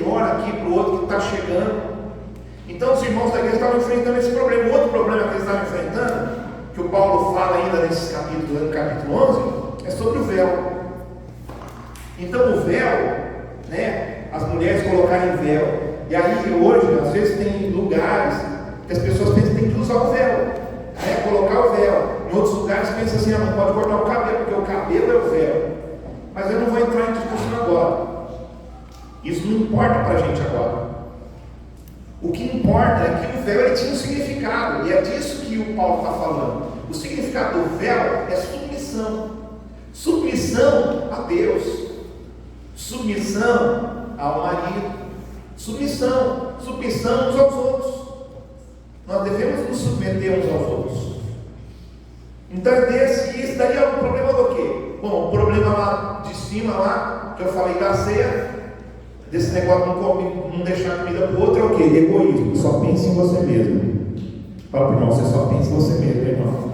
ele olha aqui para o outro que está chegando. Então os irmãos da igreja estavam enfrentando esse problema. O outro problema que eles estavam enfrentando, que o Paulo fala ainda nesse capítulo, no capítulo 11, é sobre o véu. Então o véu, né, as mulheres colocarem véu. E aí hoje, às vezes tem lugares que as pessoas pensam que tem que usar o véu, né, colocar o véu. Em outros lugares pensam assim, não pode cortar o cabelo, porque o cabelo é o véu. Mas eu não vou entrar em discussão agora. Isso não importa para a gente agora. O que importa é que o véu ele tinha um significado, e é disso que o Paulo está falando. O significado do véu é submissão. Submissão a Deus, submissão ao marido, submissão uns aos outros. Nós devemos nos submeter uns aos outros. Então esse daí é o problema do quê? Bom, o problema lá de cima, lá, que eu falei da ceia, desse negócio de não deixar comida para o outro, é o quê? Egoísmo. Só pense em você mesmo. Fala para o irmão, você só pensa em você mesmo, irmão.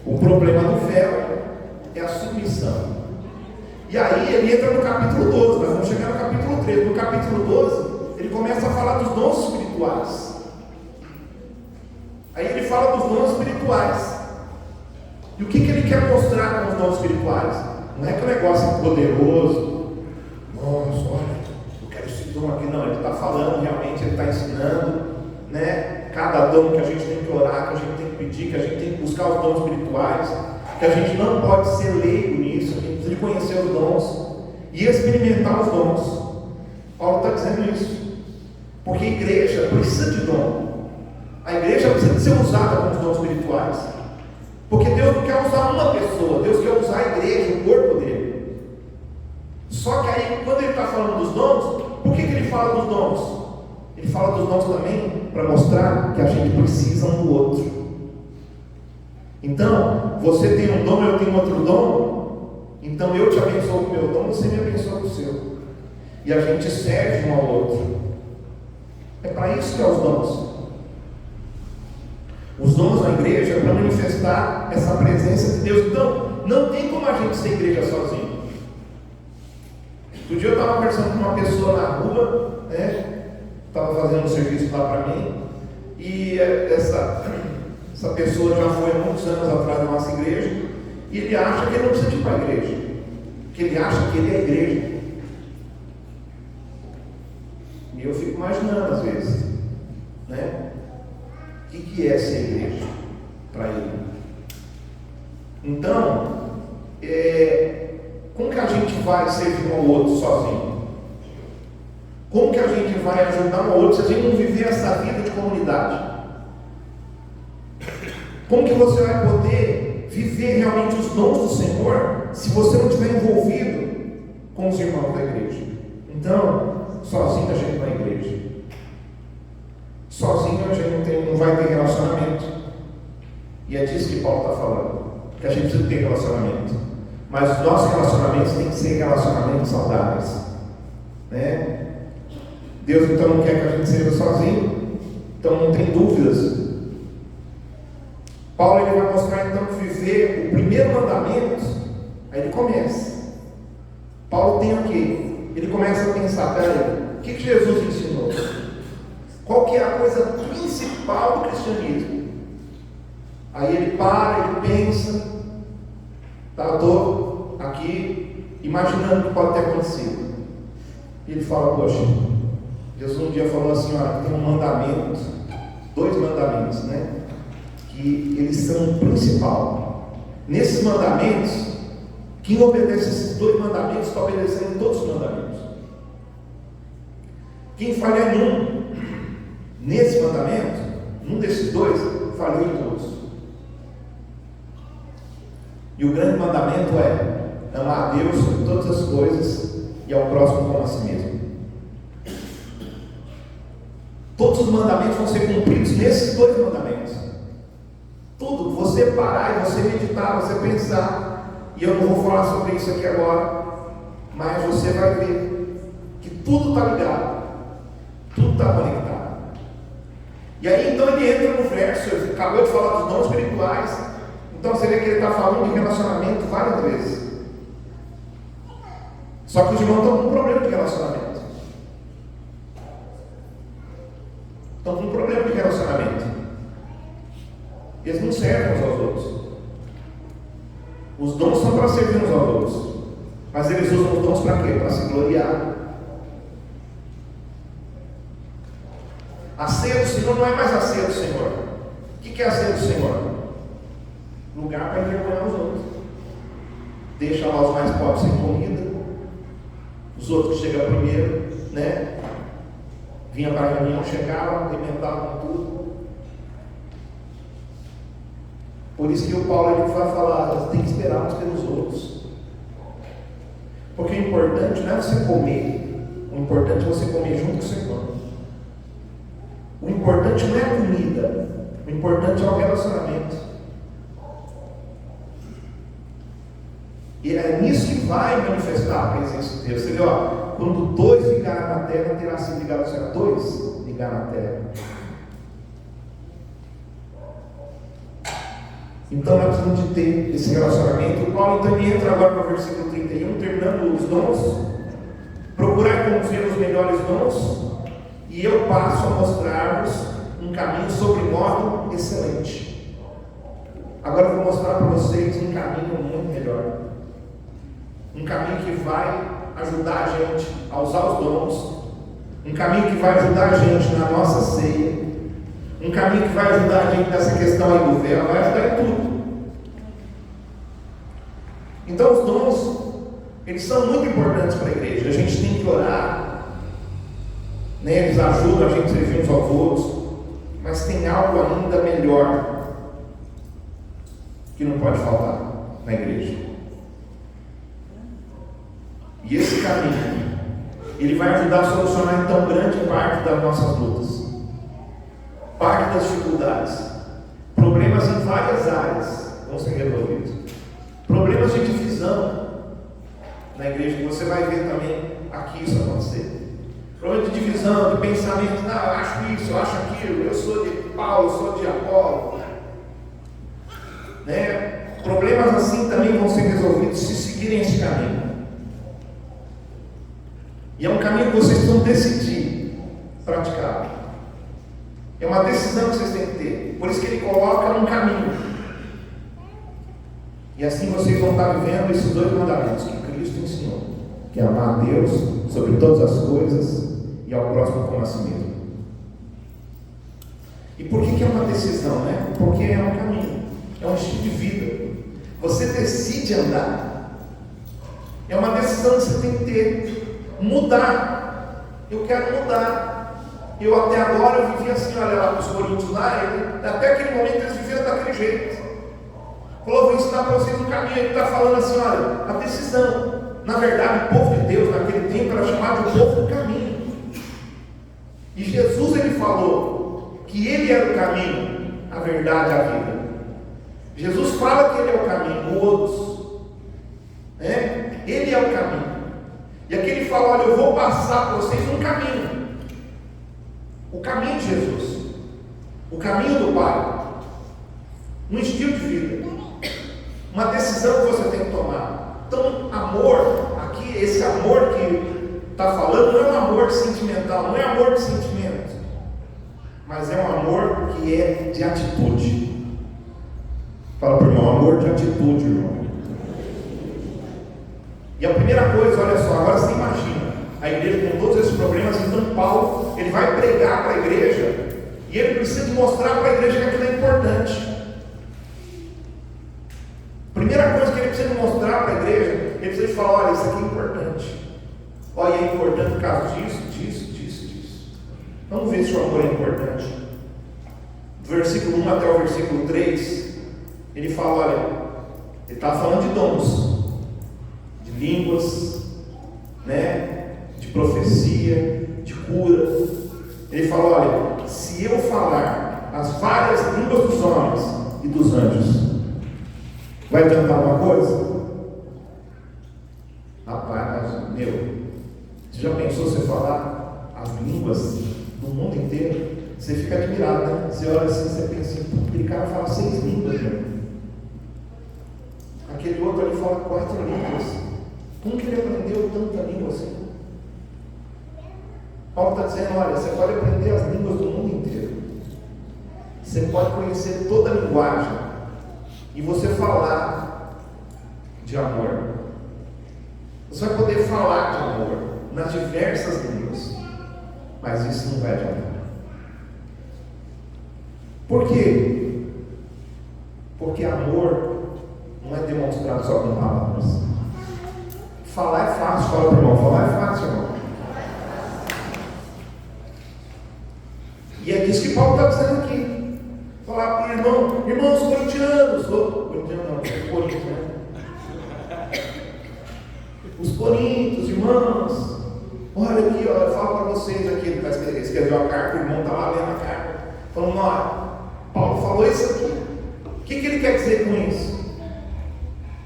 O problema do véu é a submissão. E aí ele entra no capítulo 12, nós vamos chegar no capítulo 13. No capítulo 12, ele começa a falar dos dons espirituais. Aí ele fala dos dons espirituais. E o que ele quer mostrar com os dons espirituais? Não é que o negócio é poderoso. Nossa, olha, eu quero esse dom aqui. Não, ele está falando realmente, ele está ensinando, né? Cada dom que a gente tem que orar, que a gente tem que pedir, que a gente tem que buscar os dons espirituais, que a gente não pode ser leigo nisso, a gente precisa conhecer os dons e experimentar os dons. Paulo está dizendo isso, porque a igreja precisa de dom. A igreja precisa de ser usada com os dons espirituais, porque Deus não quer usar uma pessoa, Deus quer usar a igreja, o corpo dele. Só que aí, quando ele está falando dos dons, por que ele fala dos dons? Ele fala dos dons também para mostrar que a gente precisa um do outro. Então, você tem um dom, eu tenho outro dom, então eu te abençoo com o meu dom, você me abençoa com o seu. E a gente serve um ao outro. É para isso que é os dons. Os dons na igreja é para manifestar essa presença de Deus. Então, não tem como a gente ser igreja sozinho. Outro dia eu estava conversando com uma pessoa na rua, né? Estava fazendo um serviço lá para mim, e essa pessoa já foi há muitos anos atrás da nossa igreja, e ele acha que ele não precisa ir para a igreja, que ele acha que ele é a igreja. E eu fico imaginando às vezes, né? O que é ser igreja para ele? Então, como que a gente vai servir um ao outro sozinho? Como que a gente vai ajudar um ao outro se a gente não viver essa vida de comunidade? Como que você vai poder viver realmente os dons do Senhor se você não estiver envolvido com os irmãos da igreja? Então, sozinho a gente não é igreja. Sozinho a gente não vai ter relacionamento. E é disso que Paulo está falando, que a gente precisa ter relacionamento. Mas os nossos relacionamentos têm que ser relacionamentos saudáveis, né? Deus então não quer que a gente seja sozinho, então não tem dúvidas. Paulo ele vai mostrar então que viver o primeiro mandamento, aí ele começa. Paulo tem o quê? Ele começa a pensar, peraí, o que Jesus ensinou? Qual que é a coisa principal do cristianismo? Aí ele para, ele pensa, estou aqui imaginando o que pode ter acontecido. E ele fala, poxa, Jesus um dia falou assim, olha, tem um mandamento, 2 mandamentos, né? Que eles são o principal. Nesses mandamentos, quem obedece esses 2 mandamentos está obedecendo todos os mandamentos. Quem falhar em um, nesse mandamento, num desses 2, falhou em todos. E o grande mandamento é amar a Deus sobre todas as coisas e ao próximo como a si mesmo. Todos os mandamentos vão ser cumpridos nesses 2 mandamentos. Tudo, você parar e você meditar, você pensar, e eu não vou falar sobre isso aqui agora, mas você vai ver que tudo está ligado, tudo está conectado. E aí então ele entra no verso, ele acabou de falar dos dons espirituais, então você vê que ele está falando de relacionamento várias vezes. Só que os irmãos estão com um problema de relacionamento. Estão com um problema de relacionamento. Eles não servem uns aos outros. Os dons são para servir uns aos outros. Mas eles usam os dons para quê? Para se gloriar. A ceia do Senhor não é mais a ceia do Senhor. O que é a ceia do Senhor? Lugar para envergonhar os outros. Deixa lá os mais pobres sem comida. Os outros que chegam primeiro, né? Vinha para a reunião, chegavam, alimentavam tudo. Por isso que o Paulo ele vai falar, tem que esperar uns pelos outros. Porque o importante não é você comer, o importante é você comer junto com o seu irmão. O importante não é a comida, o importante é o relacionamento. E é nisso que vai manifestar a presença de Deus. Você vê, ó, quando dois ligarem na terra, terá sido ligado ao céu. Dois ligar na terra. Então nós precisamos de ter esse relacionamento. O Paulo então entra agora para o versículo 31, terminando os dons. Procurar conhecer os melhores dons, e eu passo a mostrar-vos um caminho sobre modo excelente. Agora eu vou mostrar para vocês um caminho muito melhor. Um caminho que vai ajudar a gente a usar os dons. Um caminho que vai ajudar a gente na nossa ceia. Um caminho que vai ajudar a gente nessa questão aí do véu. Vai ajudar em tudo. Então os dons, eles são muito importantes para a igreja. A gente tem que orar, né? Eles ajudam a gente a servir uns aos outros. Mas tem algo ainda melhor que não pode faltar na igreja. E esse caminho, ele vai ajudar a solucionar então grande parte das nossas lutas, parte das dificuldades, problemas em várias áreas vão ser resolvidos, problemas de divisão na igreja, que você vai ver também aqui isso acontecer, problema de divisão, de pensamento, não, eu acho isso, eu acho aquilo, eu sou de Paulo, eu sou de Apolo, né? Problemas assim também vão ser resolvidos se seguirem esse caminho. E é um caminho que vocês vão decidir praticar. É uma decisão que vocês têm que ter. Por isso que ele coloca um caminho. E assim vocês vão estar vivendo esses dois mandamentos que Cristo ensinou, que é amar a Deus sobre todas as coisas e ao próximo como a si mesmo. E por que é uma decisão, né? Porque é um caminho, é um estilo de vida. Você decide andar. É uma decisão que você tem que ter. Mudar. Eu quero mudar. Eu até agora eu vivia assim, olha lá os coríntios lá, até aquele momento eles viviam daquele jeito. Falou, vou ensinar para vocês um caminho. Ele está falando assim, olha, a decisão. Na verdade, o povo de Deus naquele tempo era chamado de povo do caminho. E Jesus ele falou que ele era o caminho, a verdade e a vida. Jesus fala que ele é o caminho, o outros. Ele é o caminho. E aqui ele fala, olha, eu vou passar para vocês um caminho. O caminho de Jesus. O caminho do Pai. Um estilo de vida. Uma decisão que você tem que tomar. Então, amor, aqui, esse amor que está falando, não é um amor sentimental, não é amor de sentimento. Mas é um amor que é de atitude. Fala para o irmão, amor de atitude, irmão. E a primeira coisa, olha só, agora você imagina, a igreja com todos esses problemas, então Paulo, ele vai pregar para a igreja, e ele precisa mostrar para a igreja que aquilo é importante. Primeira coisa que ele precisa mostrar para a igreja, ele precisa falar, olha, isso aqui é importante. Olha, é importante por causa disso. Vamos ver se o amor é importante. Do versículo 1 até o versículo 3, ele fala, olha, ele está falando de dons. Línguas, né, de profecia, de cura. Ele fala, olha, se eu falar as várias línguas dos homens e dos anjos, vai adiantar alguma coisa? Rapaz, você já pensou você falar as línguas do mundo inteiro? Você fica admirado, né? Você olha assim, você pensa, aquele cara fala 6 línguas, né? Aquele outro ali fala 4 línguas. Como que ele aprendeu tanta língua assim? Paulo está dizendo, olha, você pode aprender as línguas do mundo inteiro. Você pode conhecer toda a linguagem. E você falar de amor. Você vai poder falar de amor nas diversas línguas. Mas isso não vai adiantar. Por quê? Porque amor não é demonstrado só com palavras. Falar é fácil, fala para o irmão, falar é fácil, irmão. E é disso que Paulo está dizendo aqui. Falar para o irmão, irmãos corintianos, corintianos não, Coríntios, né? Os coríntios, irmãos, olha aqui, ó, eu falo para vocês aqui, ele escreveu a carta, o irmão está lá lendo a carta, falando, olha, Paulo falou isso aqui. O que ele quer dizer com isso?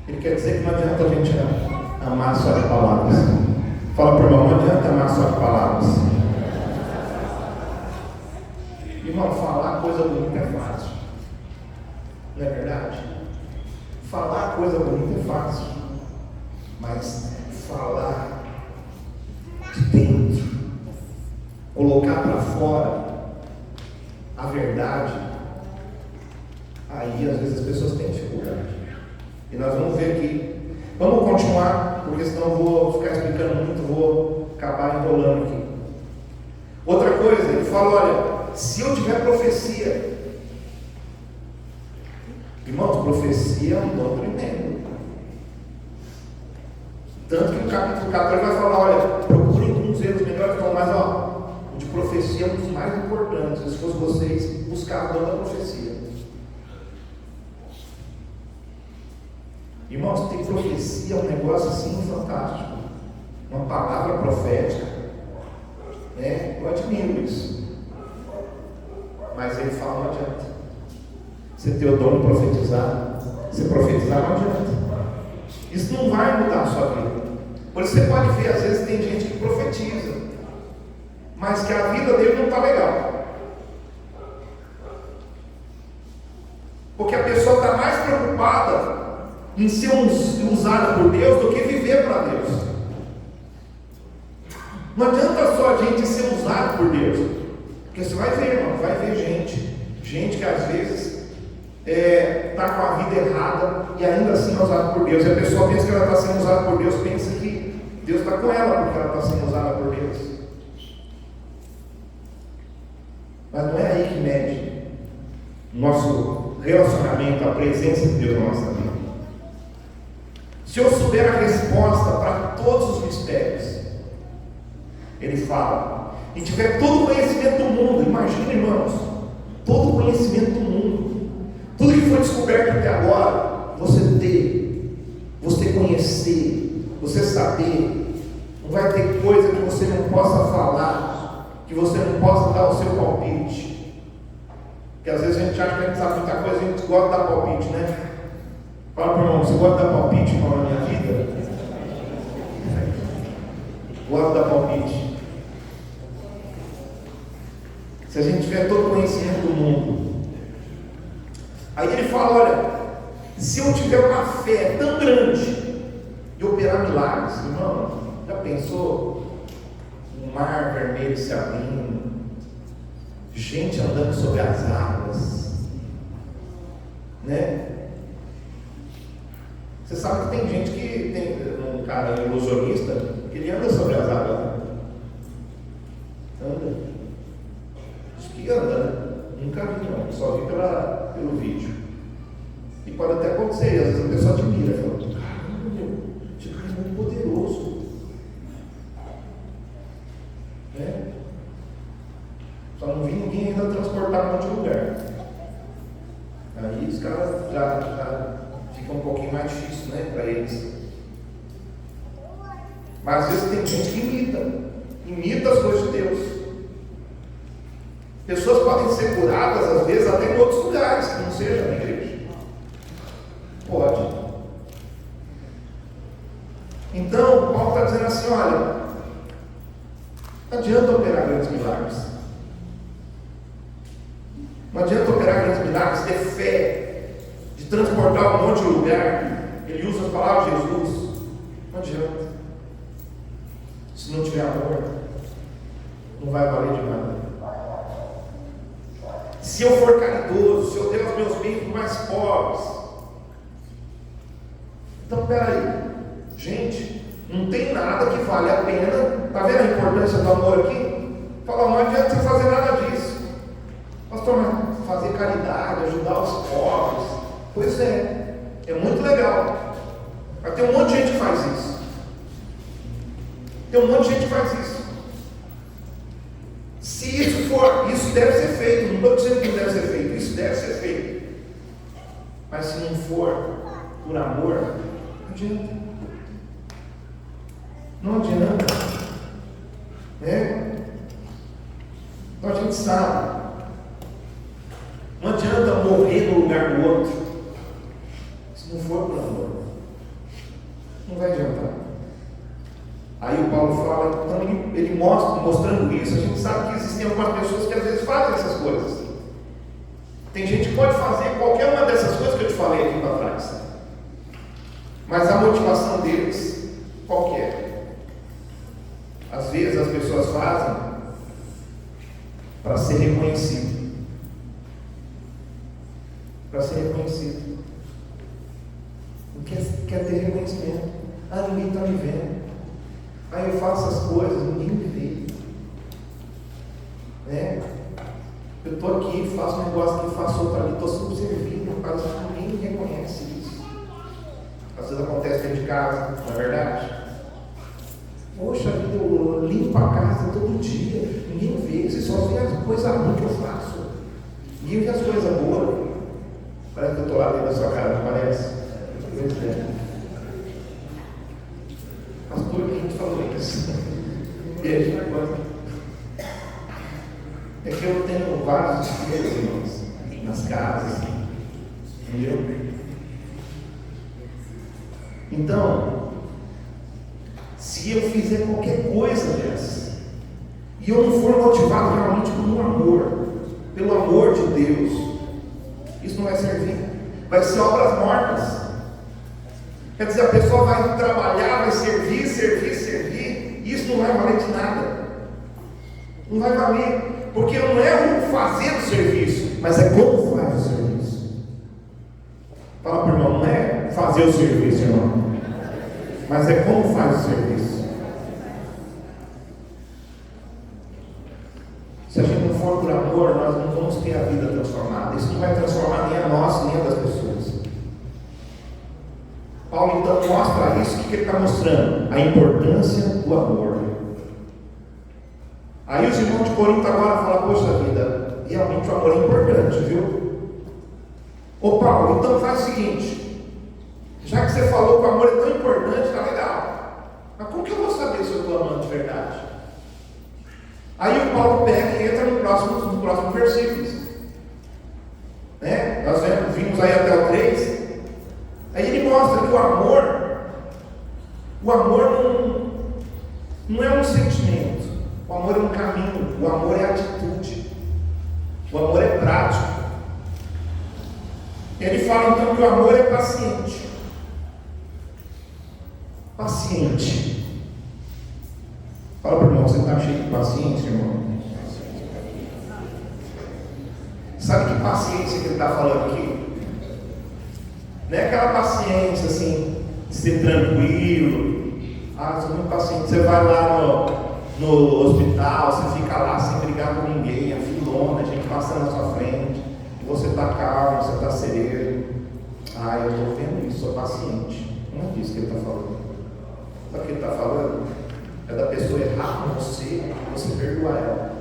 Ele quer dizer que não adianta a gente amar só de palavras. Fala para o irmão, não adianta amar só de palavras. Irmão, falar coisa bonita é fácil. Não é verdade? Falar coisa bonita é fácil. Mas falar de dentro, colocar para fora a verdade, aí às vezes as pessoas têm dificuldade. E nós vamos ver aqui. Vamos continuar, porque senão eu vou ficar explicando muito, vou acabar enrolando aqui. Outra coisa, ele fala, olha, se eu tiver profecia, irmãos, profecia é um dom tremendo. Tanto que no capítulo 14 vai falar, olha, procurem conhecer os melhores dons, mas ó, o de profecia é um dos mais importantes. Se fosse vocês, buscar o dom da profecia. Irmãos, tem profecia, é um negócio assim fantástico. Uma palavra profética, né? Eu admiro isso. Mas ele fala, não adianta. Você ter o dom de profetizar, você profetizar não adianta. Isso não vai mudar a sua vida. Por isso você pode ver, às vezes tem gente que profetiza, mas que a vida dele não está legal. Porque a pessoa está mais preocupada em ser usada por Deus do que viver para Deus. Não adianta só a gente ser usado por Deus. Porque você vai ver, irmão, vai ver gente que às vezes está com a vida errada e ainda assim é usada por Deus. E a pessoa pensa que ela está sendo usada por Deus, pensa que Deus está com ela porque ela está sendo usada por Deus. Mas não é aí que mede nosso relacionamento, a presença de Deus na nossa vida. Se eu souber a resposta para todos os mistérios, ele fala, e tiver todo o conhecimento do mundo, imagina, irmãos, todo o conhecimento do mundo, tudo que foi descoberto até agora, você conhecer, você saber, não vai ter coisa que você não possa falar, que você não possa dar o seu palpite. Porque às vezes a gente acha que a gente sabe muita coisa, a gente gosta de dar palpite, né? Fala para o irmão, você gosta de dar palpite, irmão, na minha vida? Gosto de dar palpite. Se a gente tiver todo o conhecimento do mundo. Aí ele fala, olha, se eu tiver uma fé tão grande de operar milagres, irmão, já pensou? Um mar vermelho se abrindo, gente andando sobre as águas, né? Você sabe que tem gente que tem um cara ilusionista que ele anda sobre as águas, né? Anda. Diz que anda, né? Nunca vi, não, só vi pelo vídeo. E pode até acontecer, às vezes a pessoa admira, fala, caramba, meu, esse cara é muito poderoso. Né? Só não vi ninguém ainda transportar para outro lugar. Aí os caras já fica um pouquinho mais difícil, né, para eles. Mas às vezes tem gente que imita as coisas de Deus. Pessoas podem ser curadas, às vezes, até em outros lugares, que não seja na igreja. Pode. Então, Paulo está dizendo assim, olha, não adianta operar grandes milagres. Não adianta operar grandes milagres, ter fé, de transportar um monte de lugar. Ele usa as palavras de Jesus. Não adianta. Se não tiver amor, não vai valer de nada. Se eu for caridoso, se eu der os meus bens para os mais pobres. Então, peraí, gente, não tem nada que vale a pena. Está vendo a importância do amor aqui? Fala, não adianta você fazer nada disso. Pastor, mas fazer caridade, ajudar os pobres, pois é muito legal. Mas tem um monte de gente que faz isso. Tem um monte de gente que faz isso. Se isso for, isso deve ser feito. Não estou dizendo que não deve ser feito, isso deve ser feito. Mas se não for por amor, não adianta. Não adianta. Então a gente sabe. Não adianta morrer no lugar do outro. Se não for por amor, não vai adiantar. Aí o Paulo fala, então ele mostra, mostrando isso, a gente sabe que existem algumas pessoas que às vezes fazem essas coisas. Tem gente que pode fazer qualquer uma dessas coisas que eu te falei aqui para trás. Mas a motivação deles, qual que é? Às vezes as pessoas fazem para ser reconhecido. Para ser reconhecido. Não quer ter reconhecimento. Ninguém está me vendo. Eu faço as coisas, ninguém me vê. Eu estou aqui, faço um negócio aqui, faço outro ali, estou subservindo, parece que ninguém me reconhece isso. Às vezes acontece dentro de casa, não é verdade? Poxa vida, eu limpo a casa todo dia, ninguém vê, você só vê as coisas ruins que eu faço. Ninguém vê as coisas boas. Parece que eu estou lá dentro da sua cara, não parece? Pois é. Pastor, que a gente falou isso. Veja, é que eu tenho vários filhos, irmãos, nas casas. Entendeu? Então, se eu fizer qualquer coisa dessa, e eu não for motivado realmente por um amor, pelo amor de Deus, isso não vai servir. Vai ser obras mortas. Quer dizer, a pessoa vai trabalhar, vai servir, e isso não vai valer de nada. Não vai valer, porque não é o fazer o serviço, mas é como faz o serviço. Fala para o irmão, não é fazer o serviço, irmão, mas é como faz o serviço. Se a gente não for por amor, nós não vamos ter a vida transformada. Isso não vai transformar nem a nossa, nem a das pessoas. Paulo então mostra isso. O que ele está mostrando? A importância do amor. Aí os irmãos de Corinto agora falam, poxa vida, realmente o amor é importante, viu? Ô Paulo, então faz o seguinte, já que você falou que o amor é tão importante, tá legal, mas como que eu vou saber se eu estou amando de verdade? Aí o Paulo pega e entra no próximo versículo. Nós vimos aí até o 3. Aí ele mostra que o amor não é um sentimento, o amor é um caminho, o amor é atitude, o amor é prático. Ele fala então que o amor é paciente. Paciente. Fala para o irmão, você está cheio de paciência, irmão? Sabe que paciência que ele está falando aqui? Não é aquela paciência assim, de ser tranquilo. Sou muito paciente. Você vai lá no hospital, você fica lá sem brigar com ninguém, a filona, a gente passando na sua frente, e você está calmo, você está sereno. Eu estou vendo isso, sou paciente. Não é disso que ele está falando. Sabe o que ele está falando? É da pessoa errar com você perdoar ela.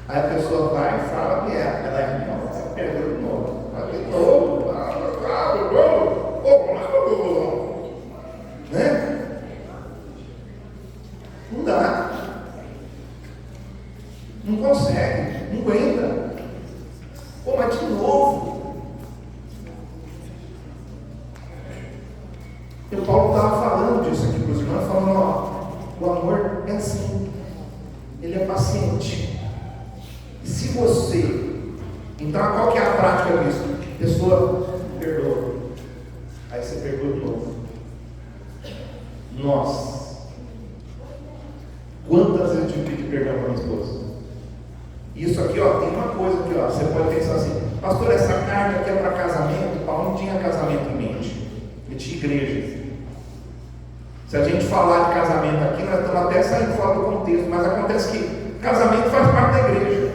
Aí a pessoa vai e fala que ela é não, você perdoa de novo. Né? Não dá. Não consegue, não aguenta. Mas de novo. E o Paulo estava falando disso aqui para os irmãos, falando, o amor é assim, ele é paciente. E se você, então qual que é a prática disso? A pessoa perdoa, aí você perdoa de novo. Nós Pastor, essa carta aqui é para casamento? Paulo não tinha casamento em mente, ele tinha igreja. Se a gente falar de casamento aqui, nós estamos até saindo fora do contexto, mas acontece que casamento faz parte da igreja.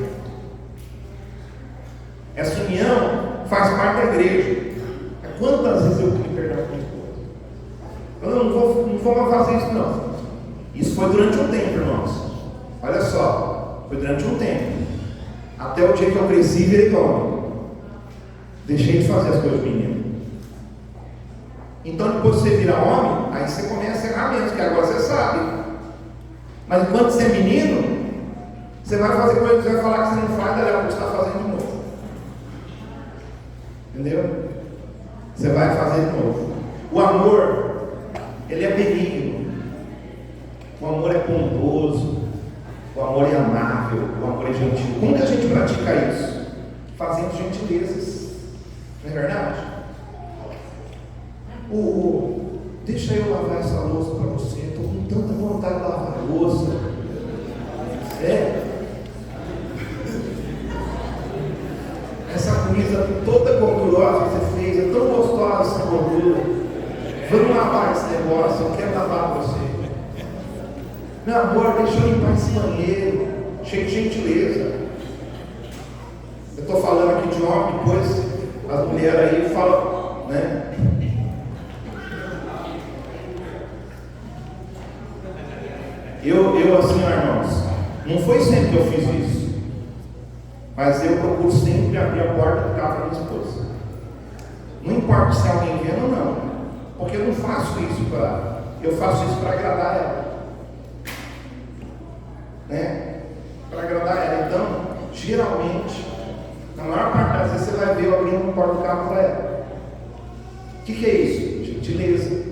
Essa união faz parte da igreja. Quantas vezes eu pedi perdão para minha esposa? Eu não vou mais fazer isso não. Isso foi durante um tempo, irmãos. Olha só, foi durante um tempo. Até o dia que eu cresci e virei homem. Deixei de fazer as coisas menino. Então depois você vira homem, aí você começa a errar menos, que agora você sabe. Mas enquanto você é menino, você vai fazer coisa que você vai falar que você não faz, daí a pouco você está fazendo de novo. Entendeu? Você vai fazer de novo. O amor, ele é benigno. O amor é bondoso. O amor é amável. O amor é gentil. Como que a gente pratica isso? Fazendo gentilezas. Não é verdade? Deixa eu lavar essa louça para você. Estou com tanta vontade de lavar a louça. Essa comida toda gordurosa que você fez, é tão gostosa essa gordura. Vamos lavar esse negócio, eu quero lavar para você. Meu amor, deixa eu limpar esse banheiro, cheio de gentileza. Eu estou falando aqui de homem, depois as mulheres aí falam, né? Eu assim, irmãos, não foi sempre que eu fiz isso, mas eu procuro sempre abrir a porta do carro para minha esposa. Não importa se alguém vendo ou não, porque eu não faço isso eu faço isso para agradar ela, né? Para agradar ela. Então, geralmente, na maior parte das vezes você vai ver eu abrindo a porta do carro para ela. O que é isso? Gentileza.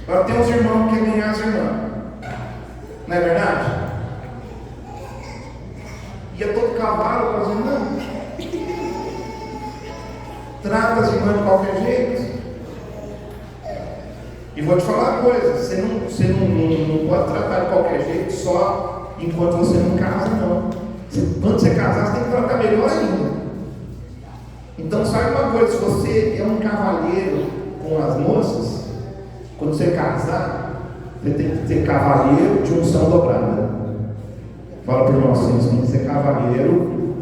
Agora tem uns irmãos que querem ganhar as irmãs, não é verdade? Ia todo cavalo para as irmãs, trata as irmãs de qualquer jeito. E vou te falar uma coisa: você não pode tratar de qualquer jeito só enquanto você não casa, não. Quando você casar, você tem que tratar melhor ainda. Então, sabe uma coisa: se você é um cavalheiro com as moças, quando você casar, você tem que ser cavalheiro de unção dobrada. Fala para o irmão assim: você tem que ser cavalheiro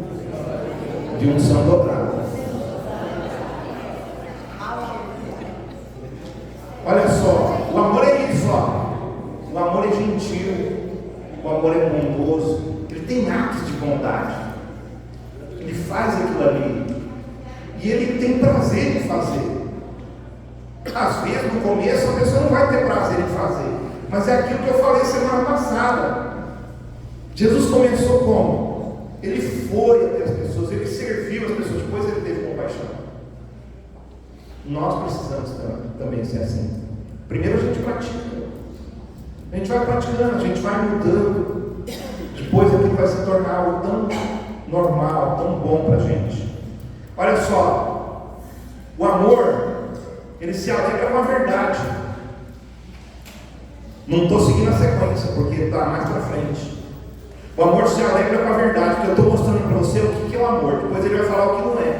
de unção dobrada. Olha só, o amor é isso, ó. O amor é gentil, o amor é bondoso, ele tem atos de bondade, ele faz aquilo ali, e ele tem prazer em fazer. Às vezes, no começo, a pessoa não vai ter prazer em fazer, mas é aquilo que eu falei semana passada. Jesus começou como? Ele foi até as pessoas, ele serviu as pessoas, depois ele teve compaixão. Nós precisamos também ser assim. Primeiro a gente pratica, a gente vai praticando, a gente vai mudando, depois aquilo vai se tornar algo tão normal, tão bom para a gente. Olha só, o amor, ele se alegra com a verdade. Não estou seguindo a sequência, porque está mais para frente. O amor se alegra com a verdade, que eu estou mostrando para você o que é o amor, depois ele vai falar o que não é,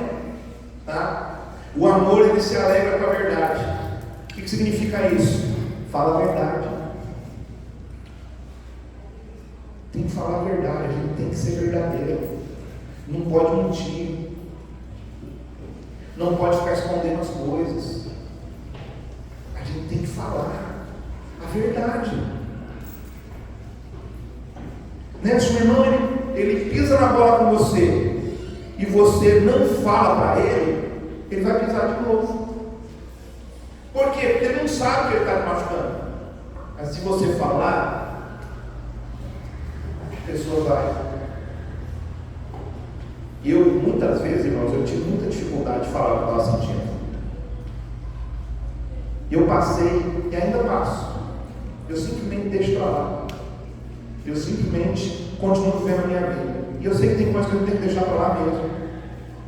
tá? O amor, ele se alegra com a verdade. O que significa isso? Fala a verdade. Tem que falar a verdade, a gente tem que ser verdadeiro. Não pode mentir. Não pode ficar escondendo as coisas. A gente tem que falar a verdade. Né? Se o irmão ele pisa na bola com você e você não fala para ele vai pisar de novo. Por quê? Porque ele não sabe que ele está te machucando. Mas se você falar, a pessoa vai. Eu, muitas vezes, irmãos, eu tive muita dificuldade de falar o que eu estava sentindo. Eu passei e ainda passo. Eu simplesmente deixo para lá. Eu simplesmente continuo vivendo a minha vida. E eu sei que tem coisas que eu tenho que deixar para lá mesmo.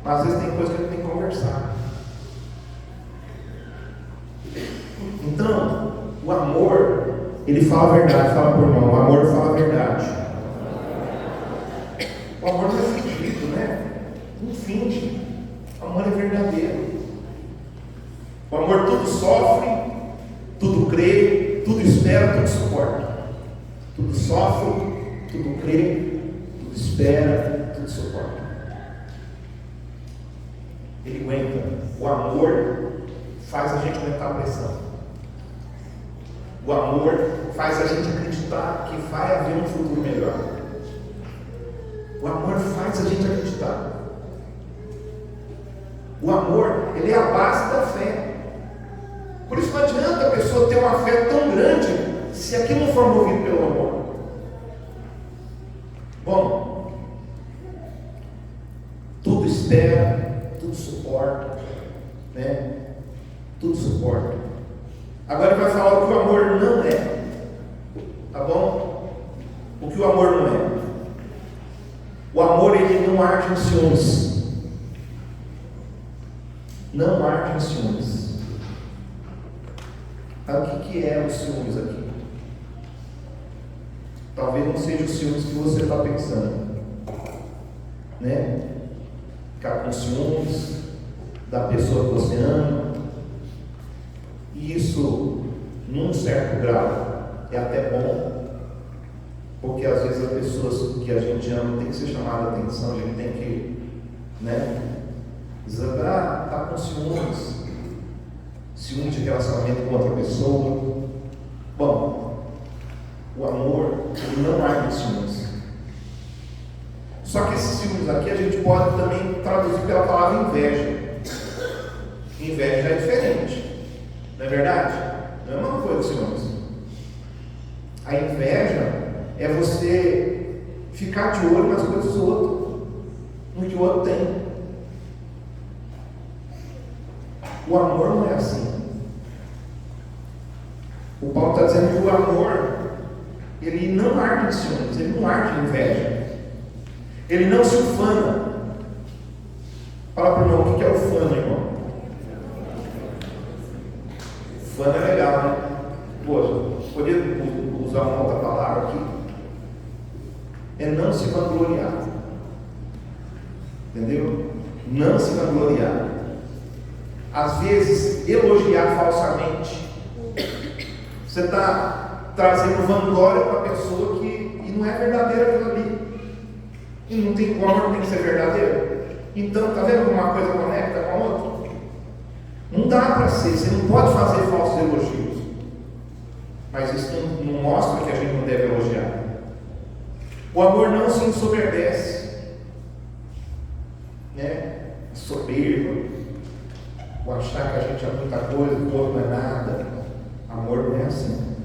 Mas às vezes tem coisas que eu tenho que conversar. Então, o amor, ele fala a verdade. Fala para o irmão, o amor fala a verdade. O amor não é fingido, né? verdadeiro. O amor tudo sofre, tudo crê, tudo espera, tudo suporta. Tudo sofre, tudo crê, tudo espera, tudo suporta. Ele aguenta. O amor faz a gente aguentar a pressão. O amor faz a gente acreditar que vai haver um futuro melhor. O amor faz a gente acreditar. O amor, ele é a base da fé. Por isso não adianta a pessoa ter uma fé tão grande se aquilo não for movido pelo amor. Bom, tudo espera, tudo suporta, né? Tudo suporta. Agora ele vai falar o que o amor não é, tá bom? O que o amor não é. O amor, ele não arde em ciúmes. Não arde em ciúmes. O que é os ciúmes aqui? Talvez não seja os ciúmes que você está pensando, né? Ficar com ciúmes da pessoa que você ama. E isso, num certo grau, é até bom, porque às vezes as pessoas que a gente ama tem que ser chamada a atenção, a gente tem que, né? Dizer, está com ciúmes. Ciúme de relacionamento com outra pessoa. Bom, o amor, ele não arde em ciúmes. Só que esses ciúmes aqui a gente pode também traduzir pela palavra inveja. Inveja é diferente, não é verdade? Não é uma coisa, ciúmes. A inveja é você ficar de olho nas coisas do outro, no que o outro tem. O amor não é assim. O Paulo está dizendo que o amor, ele não arde em ciúmes, ele não arde em inveja, ele não se ufana. Fala para o irmão, o que é ufana, irmão? Ufana é legal, né? Poxa, podia usar uma outra palavra aqui. É não se vangloriar. Entendeu? Não se vangloriar. Às vezes, elogiar falsamente. Você está trazendo vanglória para a pessoa e não é verdadeira aquilo ali. E não tem como, não tem que ser verdadeiro. Então, está vendo como uma coisa conecta com a outra? Não dá para ser, você não pode fazer falsos elogios. Mas isso não mostra que a gente não deve elogiar. O amor não se ensoberbece, né? Soberba. O achar que a gente é muita coisa, o outro não é nada. Amor não é assim.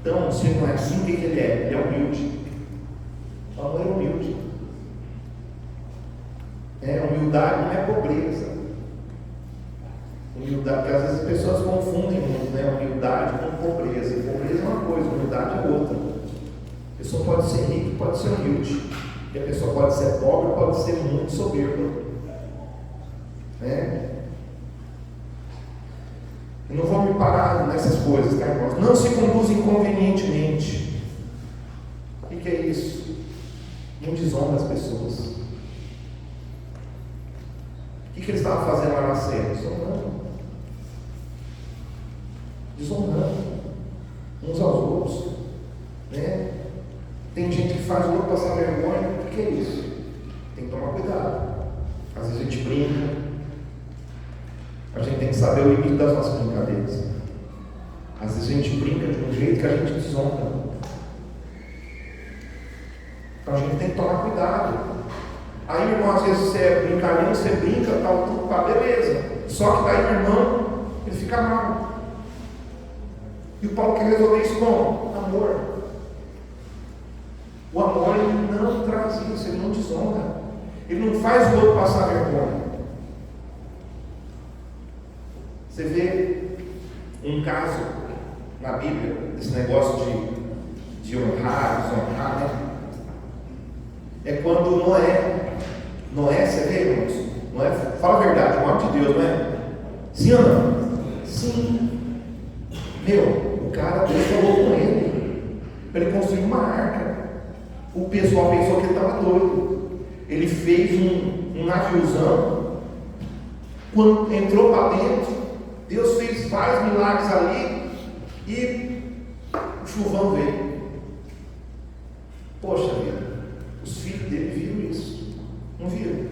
Então, se não é assim, o que ele é? Ele é humilde. O amor é humilde. Humildade não é pobreza. Humildade, porque às vezes as pessoas confundem muito, né? Humildade com pobreza. Pobreza é uma coisa, humildade é outra. A pessoa pode ser rica e pode ser humilde. E a pessoa pode ser pobre, pode ser muito soberba. Né? Eu não vou me parar nessas coisas, tá, irmãos? Não se conduz inconvenientemente. O que é isso? Não desonra as pessoas. O que eles estavam fazendo lá na série? Desonrando uns aos outros, né? Tem gente que faz o outro passar vergonha. O que é isso? Tem que tomar cuidado. Às vezes a gente brinca. A gente tem que saber o limite das nossas brincadeiras. Às vezes a gente brinca de um jeito que a gente desonra. Então a gente tem que tomar cuidado. Aí, irmão, às vezes você é brincalhão, você brinca, tal, tudo, tá, beleza. Só que daí, irmão, ele fica mal. E o Paulo quer resolver isso com amor. O amor, ele não traz isso, ele não desonra. Ele não faz o outro passar vergonha. Você vê um caso na Bíblia, esse negócio de honrar, desonrar, né? É quando Noé, você vê, irmãos? Noé, fala a verdade, o nome de Deus, não é? Sim ou não? Sim. Meu, o cara, Deus falou com ele para ele construir uma arca. O pessoal pensou que ele estava doido. Ele fez um naviozão Quando entrou para dentro, Deus fez vários milagres ali e o chuvão veio. Poxa vida, os filhos dele viram isso? Não viram?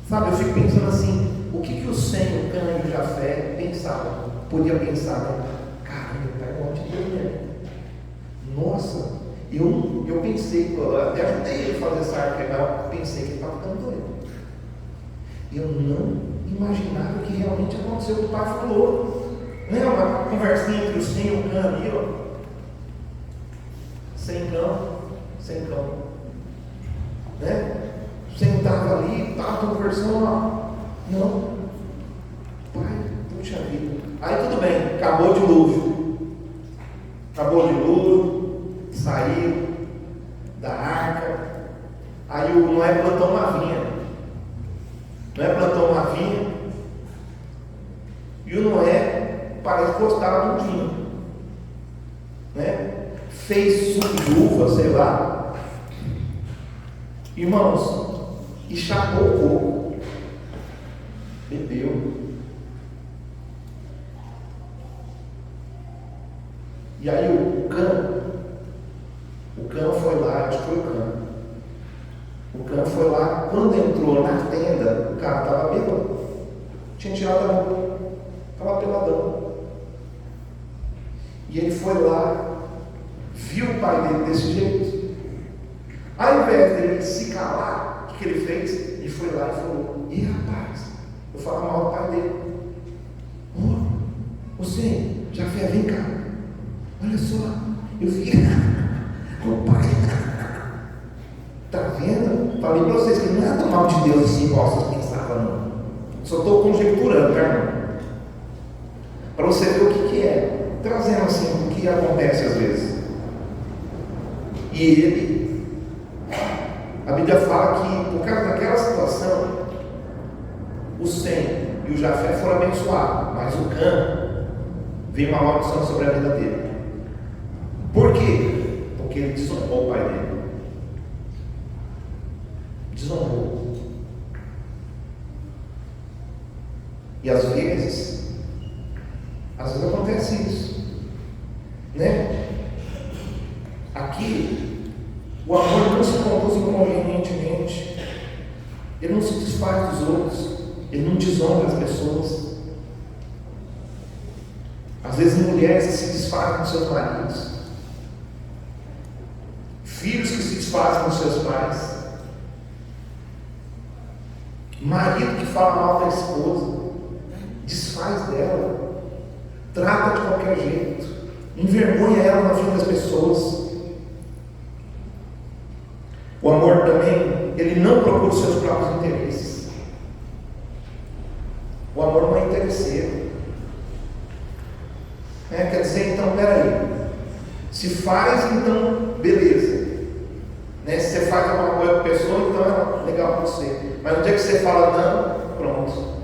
Sabe, eu fico pensando assim, o que o Sem, o Cã e o Jafé pensavam? Podia pensar, né? Cara, meu pai é de Deus mesmo. Nossa, eu pensei, eu até ajudei ele a fazer essa arca, mas eu pensei que ele estava ficando doido. Eu não imaginava que realmente aconteceu o que o pai falou. Não é uma conversinha entre o Sem e o Cã ali, ó. Sem cão, né? Sentava ali, estava conversando lá. Não, pai, puxa vida. Aí tudo bem, acabou o dilúvio, saiu da arca. Aí o Noé plantou uma vinha. E o Noé parece que gostava de um vinho, né? Fez suco de uva, sei lá, irmãos, e chapou o coco, bebeu. E aí o Cã foi lá, acho que foi o Cã foi lá, quando entrou na tenda, o cara estava bêbado, tinha tirado a roupa, estava peladão. E ele foi lá, viu o pai dele desse jeito. Ao invés dele se calar, o que ele fez? Ele foi lá e falou: "Ih, rapaz, eu falo mal do pai dele. Você, Jafé, vem cá. Olha só, eu vi o pai. Tá vendo? Falei para vocês que não é do mal de Deus assim, igual vocês pensavam, não. Só estou conjecturando, tá, irmão? Para você ver o que é. Trazendo assim o que acontece às vezes. E ele, a Bíblia fala que por causa daquela situação, o Sem e o Jafé foram abençoados, mas o Cã veio uma maldição sobre a vida dele. Por quê? Porque ele desonrou o pai dele. Desonrou. E às vezes acontece isso, né? Aqui, o amor não se conduz inconvenientemente, ele não se desfaz dos outros, ele não desonra as pessoas. Às vezes mulheres se desfazem dos seus maridos, filhos que se desfazem dos seus pais, marido que fala mal da esposa, desfaz dela, trata de qualquer jeito, envergonha ela na frente das pessoas. O amor também, ele não procura os seus próprios interesses. O amor não é interesseiro. Quer dizer, então, peraí, se faz, então, beleza. Se você faz alguma coisa com a pessoa, então é legal para você. Mas no dia que você fala não, pronto.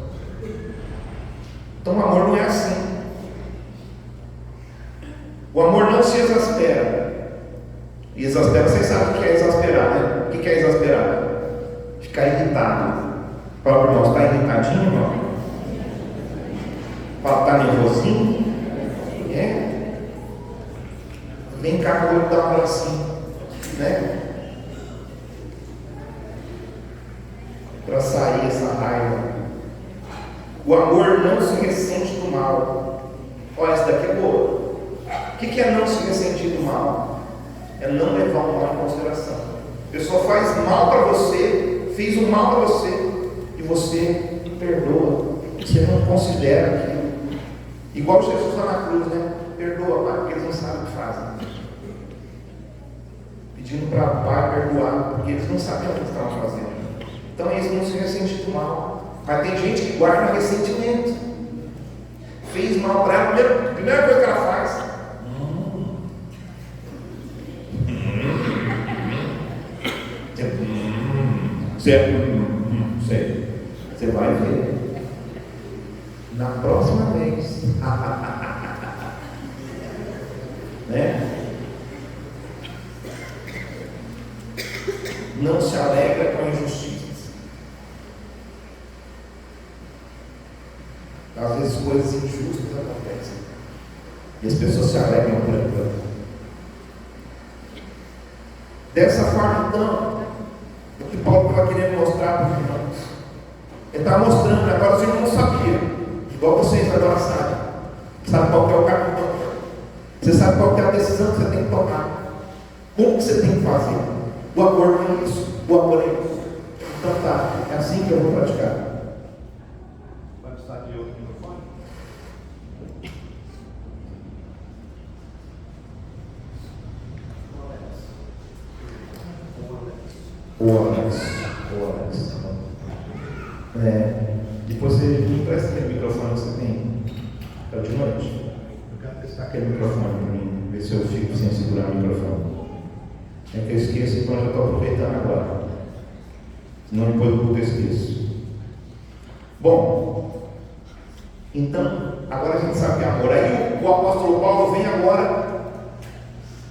Então o amor não é assim. O amor não se exaspera. E exaspera, vocês sabem o que é exasperar, né? O que é exasperar? Ficar irritado. Fala para o irmão, está irritadinho, irmão? Fala, está nervosinho? Vem cá que eu vou dar um abracinho, né? Para sair essa raiva. O amor não se ressente do mal. Olha, essa daqui é boa. O que é não se ressentir do mal? É não levar o mal em consideração. A pessoa faz mal para você, fez um mal para você, e você perdoa. Você não considera aquilo. Igual Jesus lá na cruz, né? Perdoa, Pai, porque eles não sabem o que fazem. Pedindo para o Pai perdoar, porque eles não sabiam o que estavam fazendo. Então eles não se ressentem do mal. Mas tem gente que guarda ressentimento. Fez mal para ela, a primeira coisa que ela faz. Você vai ver. Na próxima vez. Né? Não se alegra com a injustiça. Às vezes coisas injustas acontecem. E as pessoas se alegram por enquanto. Dessa forma, então, o que Paulo estava querendo mostrar para os irmãos, ele estava mostrando, agora os irmãos sabiam, igual vocês agora sabem, sabe qual que é o caminho, você sabe qual que é a decisão que você tem que tomar, como que você tem que fazer. O amor não é isso, o amor é isso. Então tá, é assim que eu vou praticar. Vai precisar de outro microfone? O Alex. Depois você me empresta aquele microfone que você tem. É de noite. Eu quero testar aquele microfone para mim, ver se eu fico sem segurar o microfone. É que eu esqueço, então eu já estou aproveitando agora. Senão depois eu esqueço. Bom, então, agora a gente sabe que é amor. Aí o apóstolo Paulo vem agora.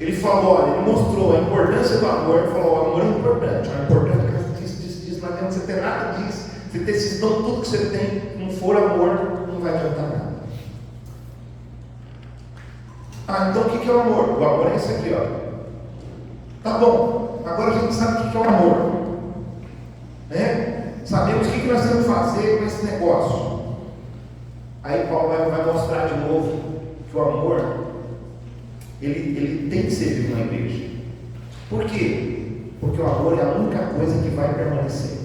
Ele falou, olha, ele mostrou a importância do amor. Ele falou, o amor é importante. A importância disso, não adianta você ter nada disso. Você ter esse dom, tudo que você tem, não for amor, não vai adiantar nada. Então o que é o amor? O amor é esse aqui, ó. Tá bom, agora a gente sabe o que é o amor. Sabemos o que nós temos que fazer com esse negócio. Aí Paulo vai mostrar de novo que o amor ele tem que ser vivo na igreja. Por quê? Porque o amor é a única coisa que vai permanecer.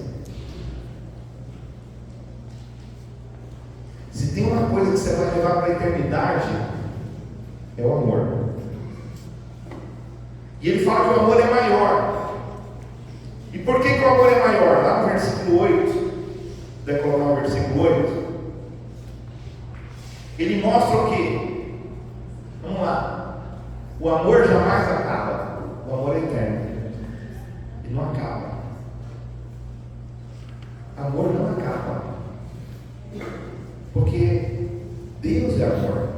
Se tem uma coisa que você vai levar para a eternidade, é o amor. E ele fala que o amor é maior. E por que o amor é maior? Lá no versículo 8, vai colocar o versículo 8, ele mostra o quê? Vamos lá. O amor jamais acaba. O amor é eterno. Ele não acaba. Amor não acaba. Porque Deus é amor.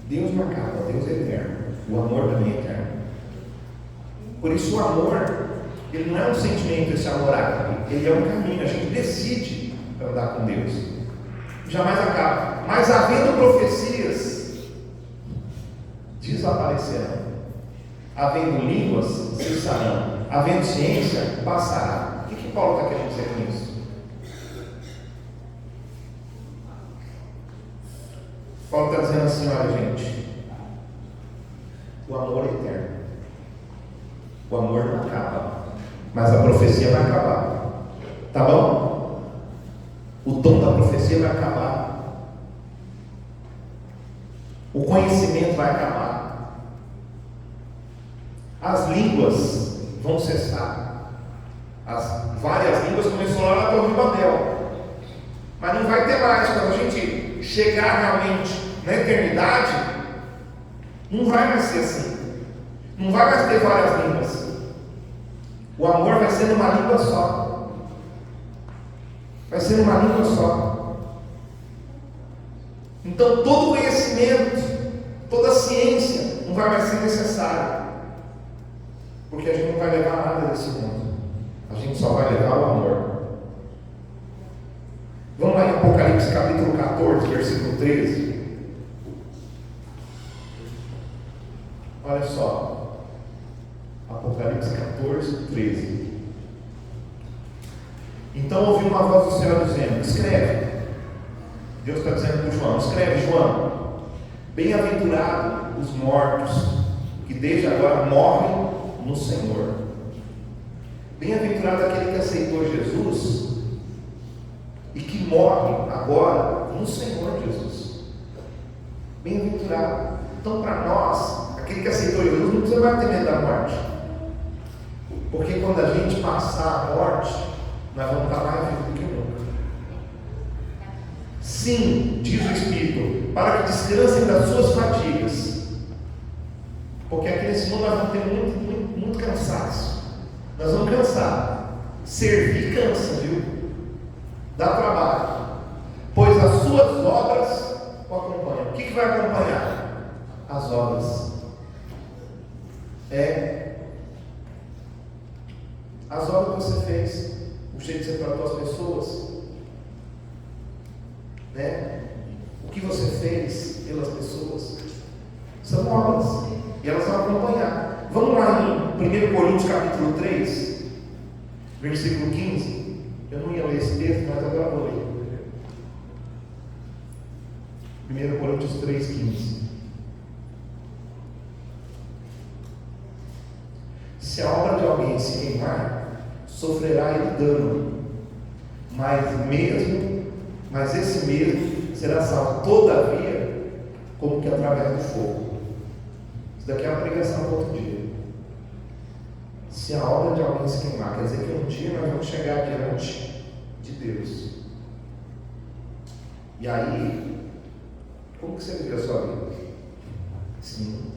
Deus não acaba. Deus é eterno. O amor também é eterno. Por isso o amor, ele não é um sentimento, esse amor ágape. Ele é um caminho. A gente decide andar com Deus. Jamais acaba. Mas havendo profecias, desaparecerão. Havendo línguas, cessarão. Havendo ciência, passará. O que Paulo está querendo dizer com isso? Paulo está dizendo assim, olha gente, o amor é eterno. O amor não acaba, mas a profecia vai acabar. Tá bom? O dom da profecia vai acabar. O conhecimento vai acabar. As línguas vão cessar. As várias línguas começou lá na Torre de Babel. Mas não vai ter mais. Quando a gente chegar realmente na eternidade, não vai mais ser assim. Não vai mais ter várias línguas. O amor vai ser numa língua só. Vai ser numa língua só. Então todo conhecimento, toda ciência não vai mais ser necessário. Porque a gente não vai levar nada desse mundo. A gente só vai levar o amor. Vamos lá em Apocalipse capítulo 14, versículo 13. Olha só. Apocalipse 14, 13. Então ouvi uma voz do céu dizendo: escreve. Deus está dizendo para João: escreve, João. Bem-aventurados os mortos, que desde agora morrem no Senhor. Bem-aventurado aquele que aceitou Jesus e que morre agora no Senhor Jesus. Bem-aventurado. Então, para nós, aquele que aceitou Jesus não precisa mais ter medo da morte. Porque quando a gente passar a morte, nós vamos estar mais vivos do que nunca. Sim, diz o Espírito, para que descansem das suas fadigas. Porque aqui nesse mundo nós vamos ter muito cansaço. Nós vamos cansar. Servir cansa, viu? Dá trabalho. Pois as suas obras o acompanham. O que vai acompanhar? As obras. As obras que você fez, o jeito que você tratou as pessoas, que você fez pelas pessoas. São obras, e elas vão acompanhar. Vamos lá em 1 Coríntios capítulo 3, versículo 15. Eu não ia ler esse texto, mas agora vou ler. 1 Coríntios 3, 15. Se a obra de alguém se queimar, sofrerá ele dano, mas esse mesmo será salvo, todavia, como que através do fogo. Isso daqui é uma pregação para outro dia. Se a obra de alguém se queimar, quer dizer que um dia nós vamos chegar diante de Deus. E aí, como que você vive a sua vida? Sim.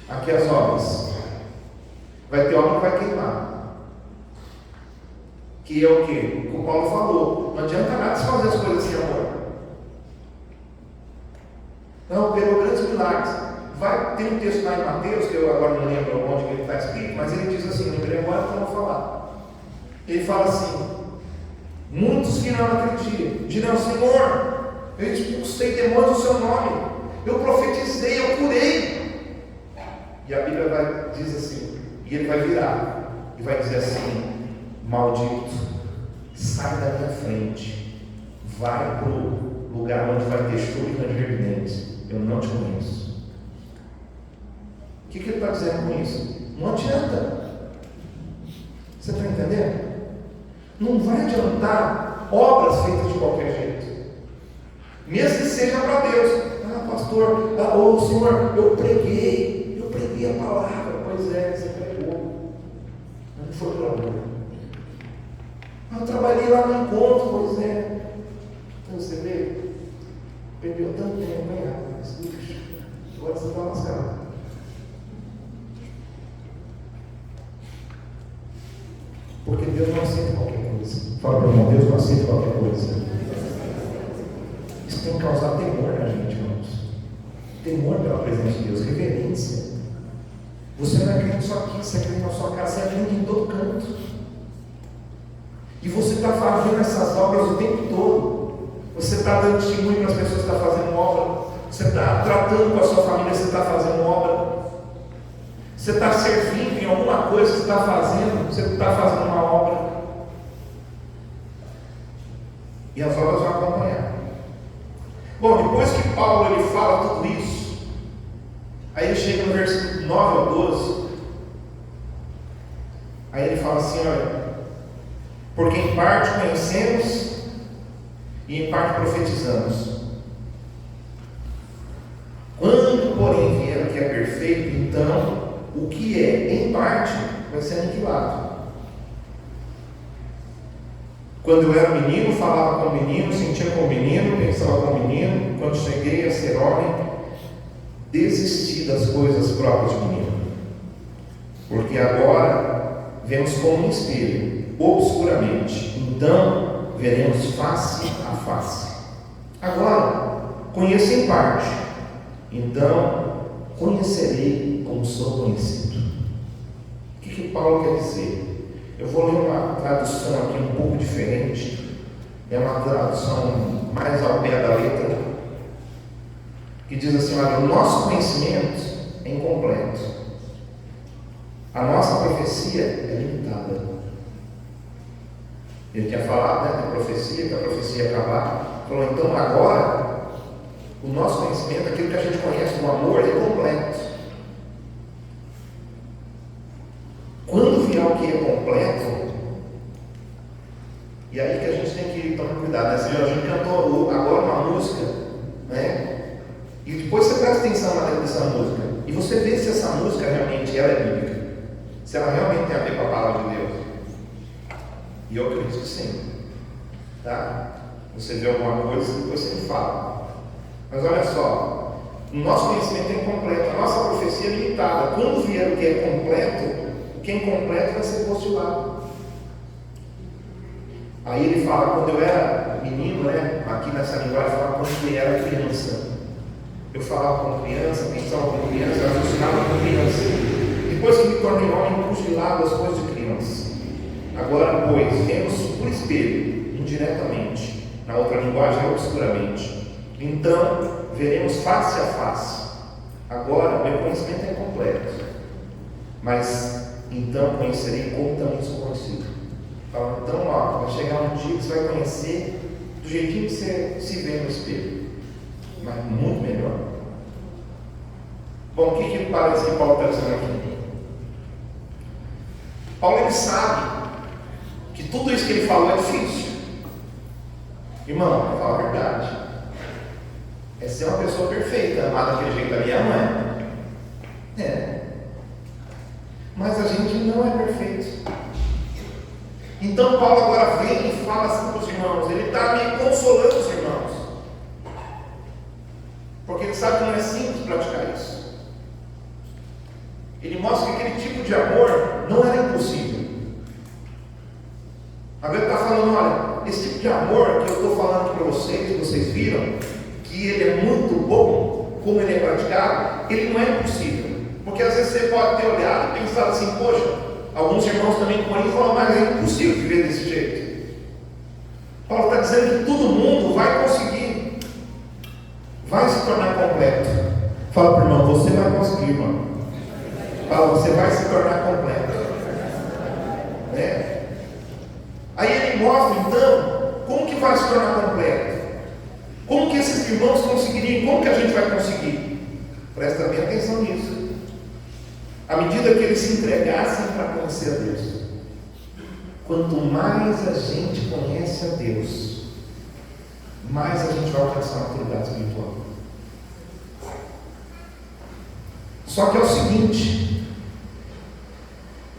Aqui as obras. Vai ter obra que vai queimar. Que é o que? O Paulo falou. Não adianta nada se fazer as coisas sem amor. Não, operou grandes milagres. Tem um texto lá em Mateus, que eu agora não lembro onde ele está escrito, mas ele diz assim, lembrei agora que eu vou falar. Ele fala assim: muitos virão naquele dia, dirão: Senhor, eu expulsei demônios no seu nome, eu profetizei, eu curei. E a Bíblia diz assim, e ele vai virar e vai dizer assim: maldito, sai da minha frente, vai para o lugar onde vai ter choro e ranger de dentes, eu não te conheço. O que ele está dizendo com isso? Não adianta. Você está entendendo? Não vai adiantar obras feitas de qualquer jeito, mesmo que seja para Deus. Pastor, Senhor, eu preguei a palavra. Pois é, você pregou, não foi por amor. Eu trabalhei lá no encontro. Pois é. Então você vê, perdeu tanto tempo, agora você está lascado. Porque Deus não aceita qualquer coisa. Fala para o irmão: Deus não aceita qualquer coisa. Isso tem que causar temor na gente, irmãos. Temor pela presença de Deus, reverência. Você não é crente só aqui, você é crente na sua casa, você é crente em todo canto. E você está fazendo essas obras o tempo todo. Você está dando testemunho para as pessoas que estão fazendo obra. Você está tratando com a sua família, você está fazendo obra. Você está servindo em alguma coisa que você está fazendo, você está fazendo uma obra. E as obras vão acompanhar. Bom, depois que Paulo ele fala tudo isso, aí ele chega no versículo 9 ao 12. Aí ele fala assim: olha, porque em parte conhecemos e em parte profetizamos. Quando, porém, vier o que é perfeito, então o que é em parte vai ser aniquilado. Quando eu era menino, falava como menino, sentia como menino, pensava como menino. Quando cheguei a ser homem, desisti das coisas próprias de menino. Porque agora vemos como um espelho, obscuramente, então veremos face a face. Agora conheço em parte, então conhecerei como sou conhecido. O que Paulo quer dizer? Eu vou ler uma tradução aqui um pouco diferente. É uma tradução mais ao pé da letra, que diz assim: olha, o nosso conhecimento é incompleto, a nossa profecia é limitada. Ele quer falar da profecia, que a profecia ia acabar. Falou: então agora o nosso conhecimento, aquilo que a gente conhece do amor, é completo. Quando vier o que é completo, e aí que a gente tem que tomar cuidado, né? A gente cantou agora uma música, né? E depois você presta atenção na letra dessa música, e você vê se essa música realmente ela é bíblica, se ela realmente tem a ver com a palavra de Deus. E eu acredito que sim, tá? Você vê alguma coisa e depois você me fala. Mas olha só, o nosso conhecimento é incompleto, a nossa profecia é limitada. Quando vier o que é completo, o que é incompleto vai ser postulado. Aí ele fala: quando eu era menino, né? Aqui nessa linguagem fala quando ele era criança. Eu falava como criança, pensava como criança, raciocinava como criança. Depois que me tornei homem, pus de lado as coisas de criança. Agora, pois, vemos por espelho um indiretamente, na outra linguagem, obscuramente. Então, veremos face a face. Agora, o meu conhecimento é completo, mas então conhecerei como também sou conhecido. Então, vai chegar um dia que você vai conhecer do jeitinho que você se vê no espelho, mas muito melhor. Bom, o que parece que Paulo está dizendo aqui? Paulo, ele sabe que tudo isso que ele falou é difícil. Irmão, fala a verdade. É ser uma pessoa perfeita, amar daquele jeito ali, não é? É. Mas a gente não é perfeito. Então Paulo agora vem e fala assim para os irmãos. Ele está me consolando os irmãos, porque ele sabe que não é simples praticar isso. Ele mostra que aquele tipo de amor não era impossível. Agora ele está falando, olha, esse tipo de amor que eu estou falando para vocês, que vocês viram, que ele é muito bom, como ele é praticado, ele não é impossível. Porque às vezes você pode ter olhado e pensado assim, poxa, alguns irmãos também com ele falam, mas é impossível viver desse jeito. Paulo está dizendo que todo mundo vai conseguir, vai se tornar completo. Fala para o irmão, você vai conseguir, irmão. Fala, você vai se tornar completo. Né? Aí ele mostra então como que vai se tornar completo. Como que esses irmãos conseguiriam, como que a gente vai conseguir? Presta bem atenção nisso. À medida que eles se entregassem para conhecer a Deus, quanto mais a gente conhece a Deus, mais a gente vai alcançar a maturidade espiritual. Só que é o seguinte,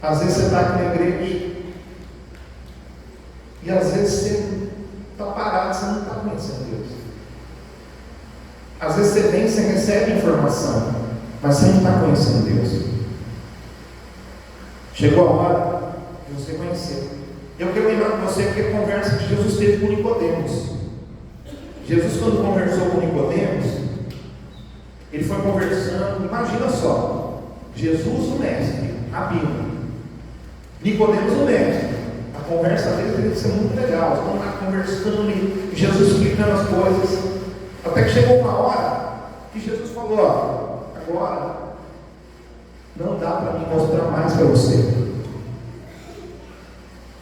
às vezes você está aqui na igreja e às vezes você está parado, você não está conhecendo Deus. Às vezes você vem, você recebe informação, mas você não está conhecendo Deus. Chegou a hora de você conhecer. Eu quero lembrar com você porque a conversa que Jesus teve com Nicodemos. Jesus, quando conversou com Nicodemos, ele foi conversando, imagina só, Jesus o mestre, a Bíblia, Nicodemos o mestre. A conversa dele deve ser muito legal. Estão lá conversando e Jesus explicando as coisas. Até que chegou uma hora que Jesus falou, ó, agora não dá para me mostrar mais para você.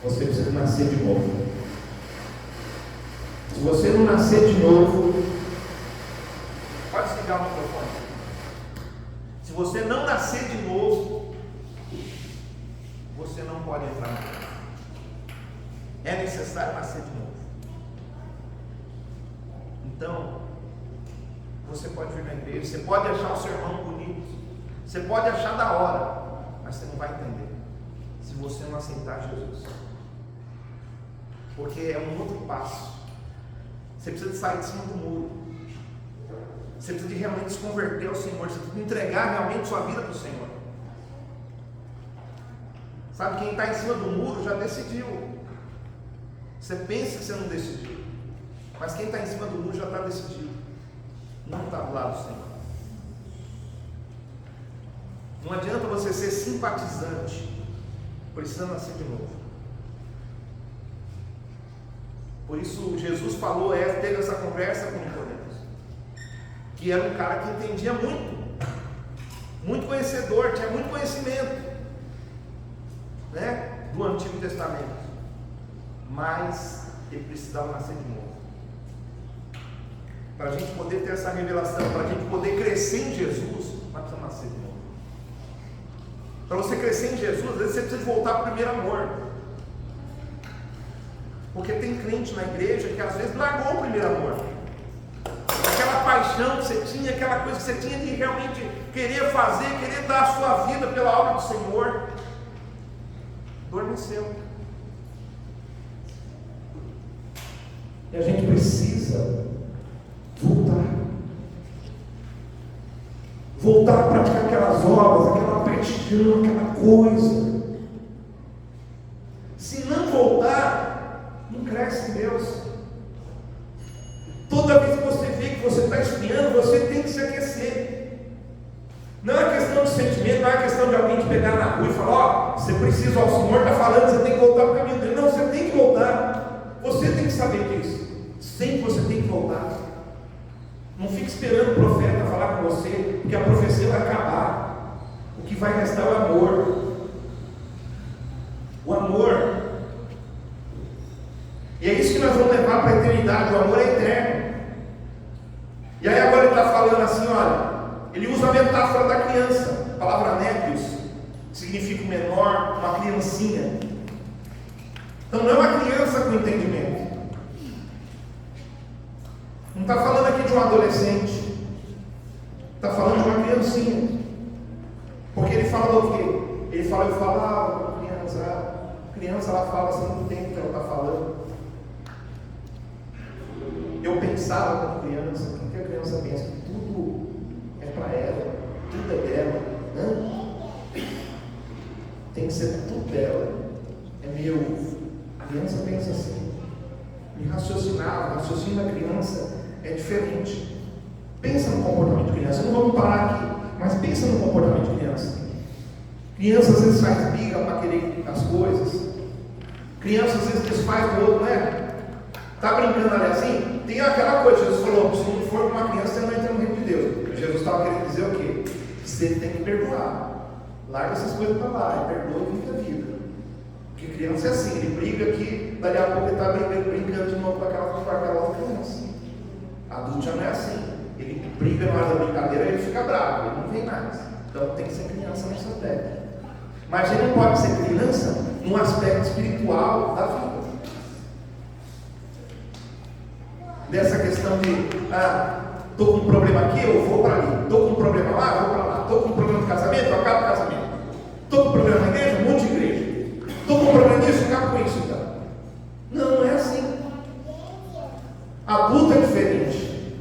Você precisa nascer de novo. Se você não nascer de novo, pode desligar o microfone. Se você não nascer de novo, você não pode entrar. É necessário nascer de novo. Então, você pode vir na igreja, você pode achar o sermão bonito, você pode achar da hora, mas você não vai entender se você não aceitar Jesus. Porque é um outro passo. Você precisa de sair de cima do muro. Você precisa de realmente se converter ao Senhor. Você precisa de entregar realmente sua vida para o Senhor. Sabe, quem está em cima do muro já decidiu. Você pensa que você não decidiu, mas quem está em cima do muro já está decidido. Não está do lado do Senhor. Não adianta você ser simpatizante, precisa nascer de novo. Por isso Jesus falou, teve essa conversa com Nicodemos, que era um cara que entendia muito conhecedor, tinha muito conhecimento, né, do Antigo Testamento, mas ele precisava nascer de novo. Para a gente poder ter essa revelação, para a gente poder crescer em Jesus, nós precisamos nascer de novo. Para você crescer em Jesus, às vezes você precisa voltar para o primeiro amor. Porque tem crente na igreja que às vezes largou o primeiro amor. Aquela paixão que você tinha, aquela coisa que você tinha de realmente querer fazer, querer dar a sua vida pela obra do Senhor, adormeceu. E a gente precisa voltar a praticar aquelas obras, aquela paixão, aquela coisa. Se não voltar, não cresce em Deus. Toda vez que você vê que você está esfriando, você tem que se aquecer. Não é questão de sentimento, não é questão de alguém te pegar na rua e falar, ó, você precisa, ó, o Senhor está falando, você tem que voltar para o caminho dele. Não, você tem que voltar. você tem que saber disso. Sempre você tem que voltar. Não fique esperando o profeta falar com você, porque a profecia vai acabar. O que vai restar é o amor. O amor. E é isso que nós vamos levar para a eternidade. O amor é eterno. E aí agora ele está falando assim, olha, ele usa a metáfora da criança. A palavra népios significa o menor, uma criancinha. Então não é uma criança com entendimento. Não está falando aqui de um adolescente. Está falando de uma criancinha. Porque ele fala do quê? Ele fala, eu falava com criança. A criança ela fala, você não entende o que ela está falando. Eu pensava como criança. O que a criança pensa? Que tudo é para ela. Tudo é dela. Tem que ser tudo dela. É meu. A criança pensa assim. E raciocinar, o raciocínio da criança é diferente. Pensa no comportamento de criança. Não vamos parar aqui, mas pensa no comportamento de criança. Criança às vezes faz briga para querer as coisas. Criança às vezes desfaz do outro, né? Está brincando ali assim? Tem aquela coisa, Jesus falou, se não for uma criança, você não entra no reino de Deus. Jesus estava querendo dizer o quê? Que você tem que perdoar. Larga essas coisas para lá, e perdoa e vive a vida. Porque criança é assim, ele briga aqui, dali a pouco ele está brincando de novo com aquela outra criança. Adulto já não é assim. Ele briga na hora da brincadeira e ele fica bravo, ele não vem mais. Então tem que ser criança nessa aspecto. Mas ele não pode ser criança num aspecto espiritual da vida. Dessa questão de, estou com um problema aqui, eu vou para ali. Estou com um problema lá, eu vou para lá. Estou com um problema de casamento, eu acabo o casamento. Estou com um problema na igreja, um monte de igreja. Estou com um problema nisso, eu acabo com isso. Então. Não é assim. Adulto é diferente.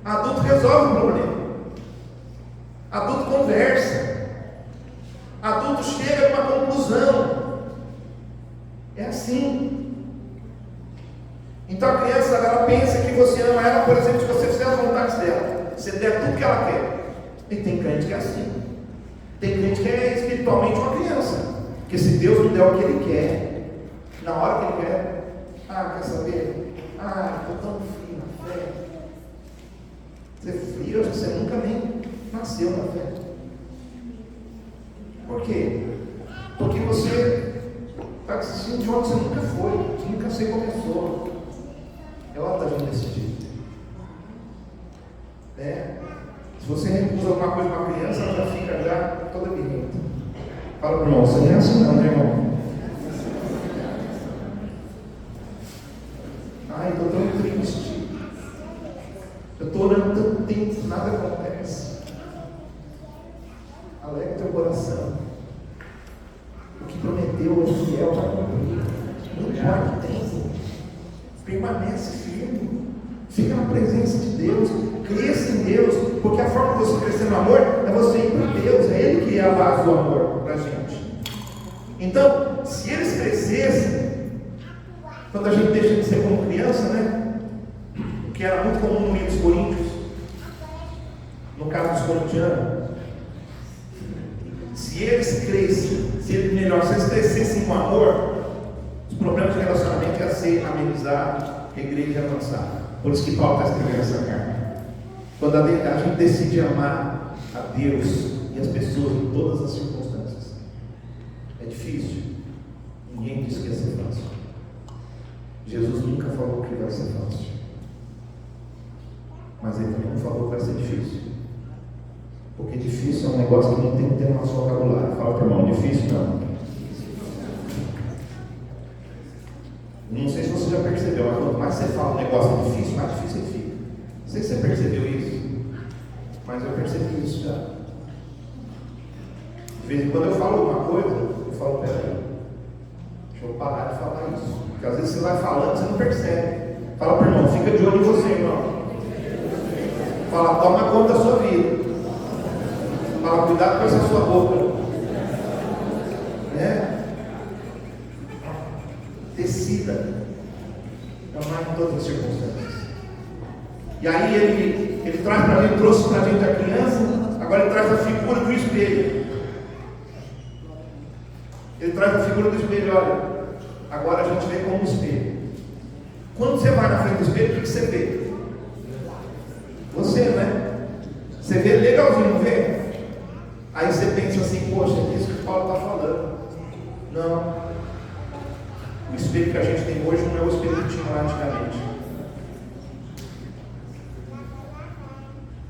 Adulto resolve o problema. Adulto conversa. Adulto chega a uma conclusão. É assim. Então a criança, ela pensa que você ama ela, por exemplo, se você fizer as vontades dela, você der tudo que ela quer. E tem crente que é assim. Tem crente que é espiritualmente uma criança. Porque se Deus não der o que ele quer, na hora que ele quer, quer saber? Estou tão frio na fé. Você é frio, acho que você nunca nem nasceu na fé. Por quê? Porque você está assistindo de onde você nunca foi, nunca se começou. É hora da gente decidir. Se você recusa alguma coisa para uma criança, ela já fica toda birrenta. Fala para o irmão, você não é assim não, né, irmão? Estou tão triste. Eu estou orando tanto tempo, nada acontece. Alegra teu coração. O que prometeu é fiel para cumprir. Não importa o tempo. Permanece firme. Fica na presença de Deus. Cresça em Deus. Porque a forma de você crescer no amor é você ir para Deus. É Ele que é a base do amor para a gente. Então, se eles crescessem, quando a gente deixa de ser como criança, né? O que era muito comum no meio dos coríntios, no caso dos corintianos, se eles crescem, se eles crescessem com amor, os problemas de relacionamento iam ser amenizados, a igreja ia avançar. Por isso que Paulo está escrevendo essa carta. Quando a gente decide amar a Deus e as pessoas em todas as circunstâncias, é difícil. Ninguém disse que ia ser fácil. Jesus nunca falou que vai ser fácil. Mas ele também não falou que vai ser difícil. Porque difícil é um negócio que não tem que ter no nosso vocabulário. Fala para o irmão, difícil não. Não sei se você já percebeu, mas quanto mais você fala um negócio difícil, mais difícil ele fica. Não sei se você percebeu isso, mas eu percebi isso já. De vez em quando eu falo alguma coisa, eu falo, peraí, deixa eu parar de falar isso. Porque às vezes você vai falando, você não percebe. Fala para o irmão, fica de olho em você, irmão. Fala, toma conta da sua vida. Fala, cuidado com essa sua boca. Decida amar em todas as circunstâncias. E aí ele traz para a gente, trouxe para a gente a criança, agora ele traz a figura do espelho. Ele traz a figura do espelho, olha, Agora a gente vê como espelho. Quando você vai na frente do espelho, o que você vê? Você, né? Você vê legalzinho, não vê? Aí você pensa assim, poxa, é isso que o Paulo está falando. Não. O espelho que a gente tem hoje não é o espelho que tinha lá antigamente.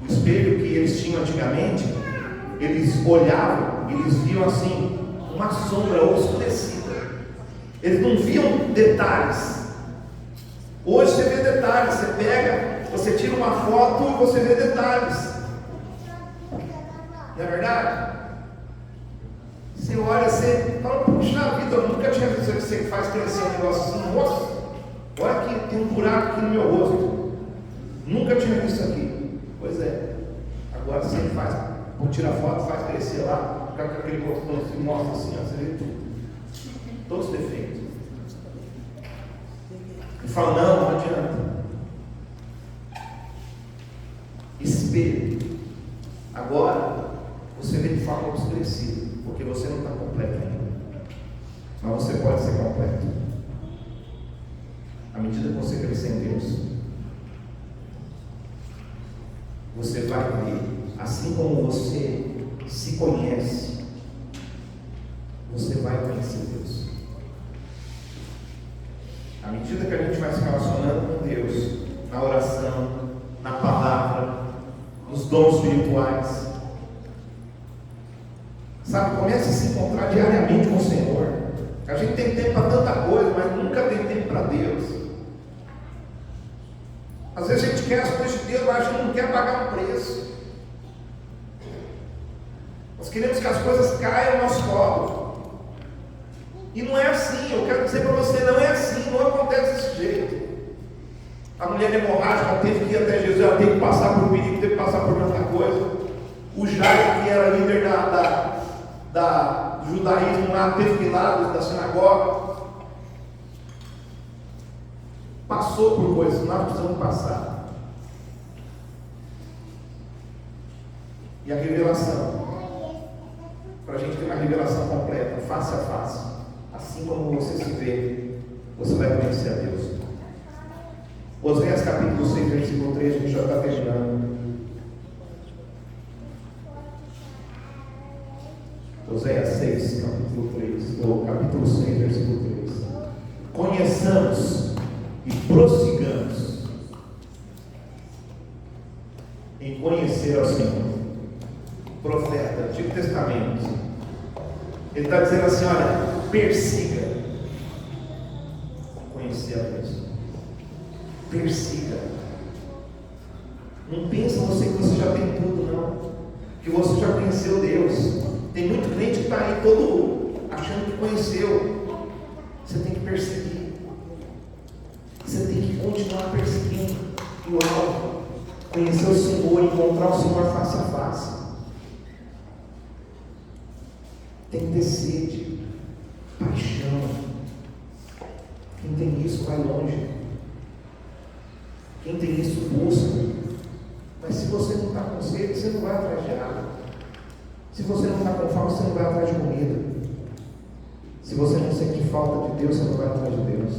O espelho que eles tinham antigamente, eles olhavam, eles viam assim, uma sombra obscurecida. Eles não viam detalhes. Hoje você vê detalhes, você pega, você tira uma foto e você vê detalhes. Não é verdade? Você olha, você fala, puxa vida, eu nunca tinha visto que você faz crescer um negócio assim. Nossa, olha aqui, tem um buraco aqui no meu rosto. Nunca tinha visto aqui. Pois é. Agora você faz, tira a foto, faz crescer lá, fica com aquele botão se mostra assim, ó, você vê tudo. Todos os defeitos. E fala, não adianta. Espelho. Agora você vê de forma obscurecida, porque você não está completo ainda. Mas você pode ser completo. À medida que você crescer em Deus, você vai ver, assim como você se conhece, você vai conhecer Deus. À medida que a gente vai se relacionando com Deus, na oração, na palavra, nos dons espirituais, sabe, comece a se encontrar diariamente com o Senhor. A gente tem tempo para tanta coisa, mas nunca tem tempo para Deus. Às vezes a gente quer as coisas de Deus, mas a gente não quer pagar um preço. Nós queremos que as coisas caiam ao nosso colo. E não é assim, eu quero dizer para você, não é assim, não acontece desse jeito. A mulher hemorrágica teve que ir até Jesus, ela teve que passar por perigo, teve que passar por tanta coisa. O Jairo, que era líder do judaísmo lá, teve que ir lá da sinagoga. Passou por coisas que nós precisamos passar. E a revelação, para a gente ter uma revelação completa, face a face, assim como você se vê, você vai conhecer a Deus. Oséias capítulo 6, versículo 3, a gente já está terminando. Oséias 6, capítulo 3, ou capítulo 6, versículo 3. Conheçamos e prossigamos em conhecer ao Senhor. Profeta, Antigo Testamento. Ele está dizendo assim, olha, persiga conhecer a Deus. Persiga. Não pensa você que você já tem tudo, não. Que você já conheceu Deus. Tem muito crente que está aí todo achando que conheceu. Você tem que perseguir. Você tem que continuar perseguindo o alvo. Conhecer o Senhor, encontrar o Senhor face a face. Tem que ter sede, paixão. Quem tem isso vai longe. Quem tem isso busca. Mas se você não está com sede, você não vai atrás de água. Se você não está com fome, você não vai atrás de comida. Se você não sente falta de Deus, você não vai atrás de Deus.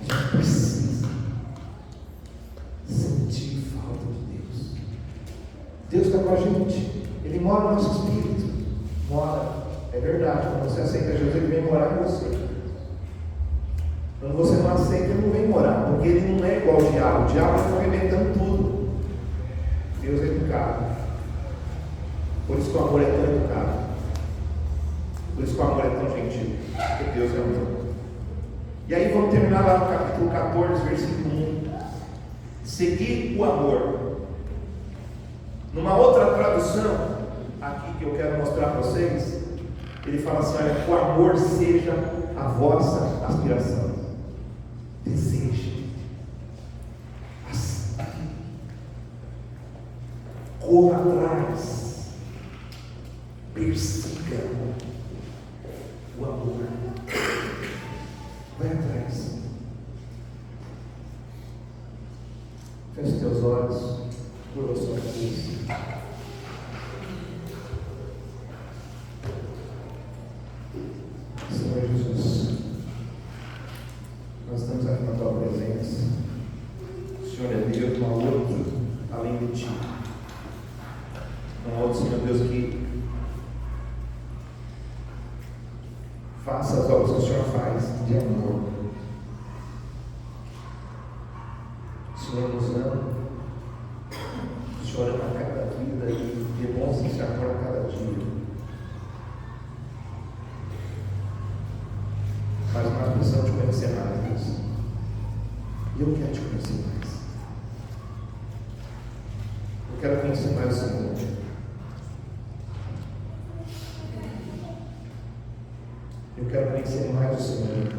A gente precisa sentir falta de Deus. Deus está com a gente. Ele mora no nosso espírito. Mora. É verdade. Quando você aceita Jesus, Ele vem morar em você. Quando você não aceita, Ele não vem morar. Porque Ele não é igual ao diabo. O diabo está arrebentando tudo. Deus é educado. Por isso que o amor é tão educado. Por isso que o amor é tão gentil. Porque Deus é amor. E aí vamos terminar lá no capítulo 14, versículo 1. Seguir o amor. Numa outra tradução, aqui que eu quero mostrar para vocês, ele fala assim, olha, que o amor seja a vossa aspiração. Deseje. Corra atrás. Persiga o amor. Vai atrás. Feche teus olhos. Curva sua cabeça. Senhor Jesus. Faça as obras que o Senhor faz de amor. O Senhor nos ama. O Senhor ama cada vida e demonstra esse amor a cada dia. Mas nós precisamos te conhecer mais, Deus. E eu quero te conhecer mais. Eu quero conhecer mais o Senhor. Eu quero conhecer mais o Senhor.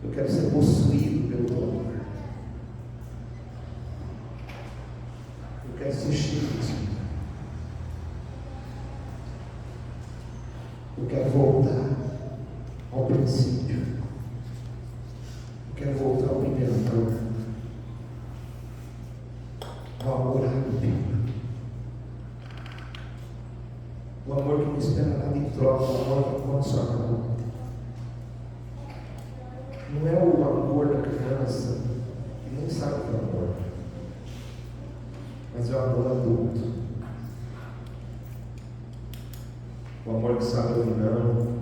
Eu quero ser possuído pelo teu amor. Eu quero ser cheio do Senhor. Eu quero voltar ao princípio. Eu quero voltar ao primeiro amor. Ao amor ágape. O amor que não espera nada em troca, o amor que é incondicional. Não é o amor da criança que nem sabe o que é amor, mas é o amor adulto. O amor que sabe ouvir não.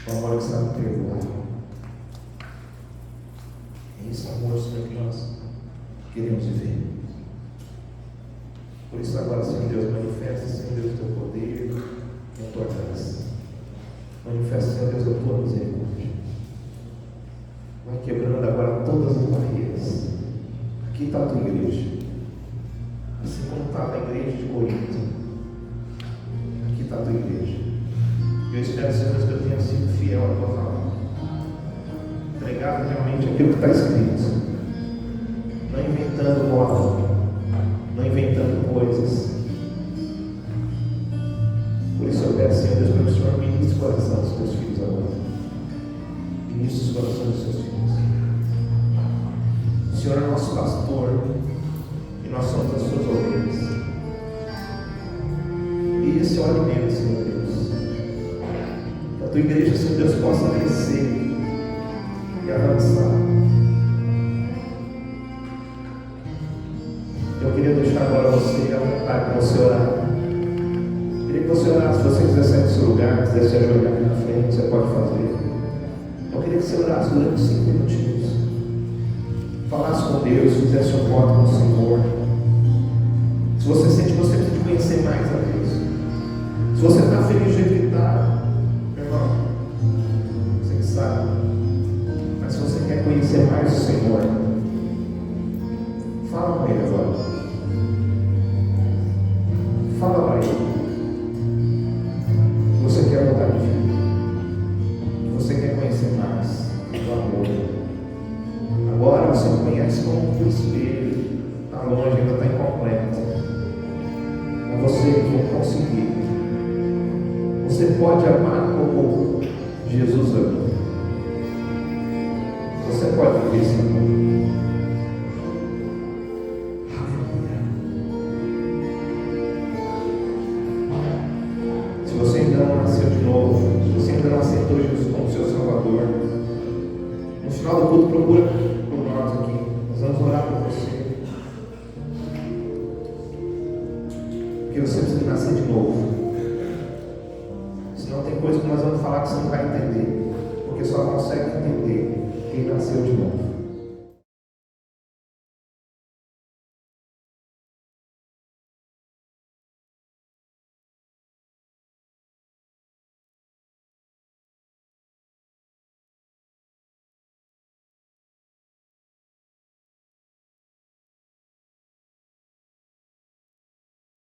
O amor que sabe perdoar. É esse amor, Senhor, que nós queremos viver. Por isso agora, Senhor Deus, manifesta, Senhor Deus, o teu poder e a tua graça. Manifesta, Senhor Deus, a tua misericórdia. Vai quebrando agora todas as barreiras. Aqui está a tua igreja. Assim como estava a igreja de Corinto. Aqui está a tua igreja. Eu espero, Senhor Deus, que eu tenha sido fiel à tua palavra. Pregado realmente aquilo que está escrito. Não inventando moda. Não inventando coisas. Por isso eu peço, Senhor Deus, para que o Senhor ministre o coração dos teus filhos agora. Ministre os corações dos teus filhos. O Senhor é nosso pastor e nós somos as suas ovelhas. E esse é o alimento, Senhor Deus. Que a tua igreja, Senhor Deus, possa crescer e avançar. Eu queria deixar agora você à vontade para você orar. Eu queria que você orasse. Se você quiser sair do seu lugar, quiser se ajoelhar aqui na frente, você pode fazer. Eu queria que você orasse durante 5 minutinhos. Falasse com Deus, fizesse um voto com o Senhor. Se você sente que você precisa conhecer mais a Deus. Se você está feliz do jeito que está, meu irmão, você que sabe. Mas se você quer conhecer mais o Senhor, fala com Ele agora. Fala para Ele que você quer mudar de vida, que você quer conhecer mais do amor. Agora você conhece como um espelho, está longe, ainda está incompleto. Mas você vai conseguir. Você pode amar como Jesus ama. Você pode viver esse amor. Se você ainda não nasceu de novo, se você ainda não aceitou Jesus como seu Salvador, no final do culto procura por nós aqui. Nós vamos orar por você. Porque você precisa nascer de novo. Senão tem coisa que nós vamos falar que você não vai entender. Porque só consegue entender quem nasceu de novo.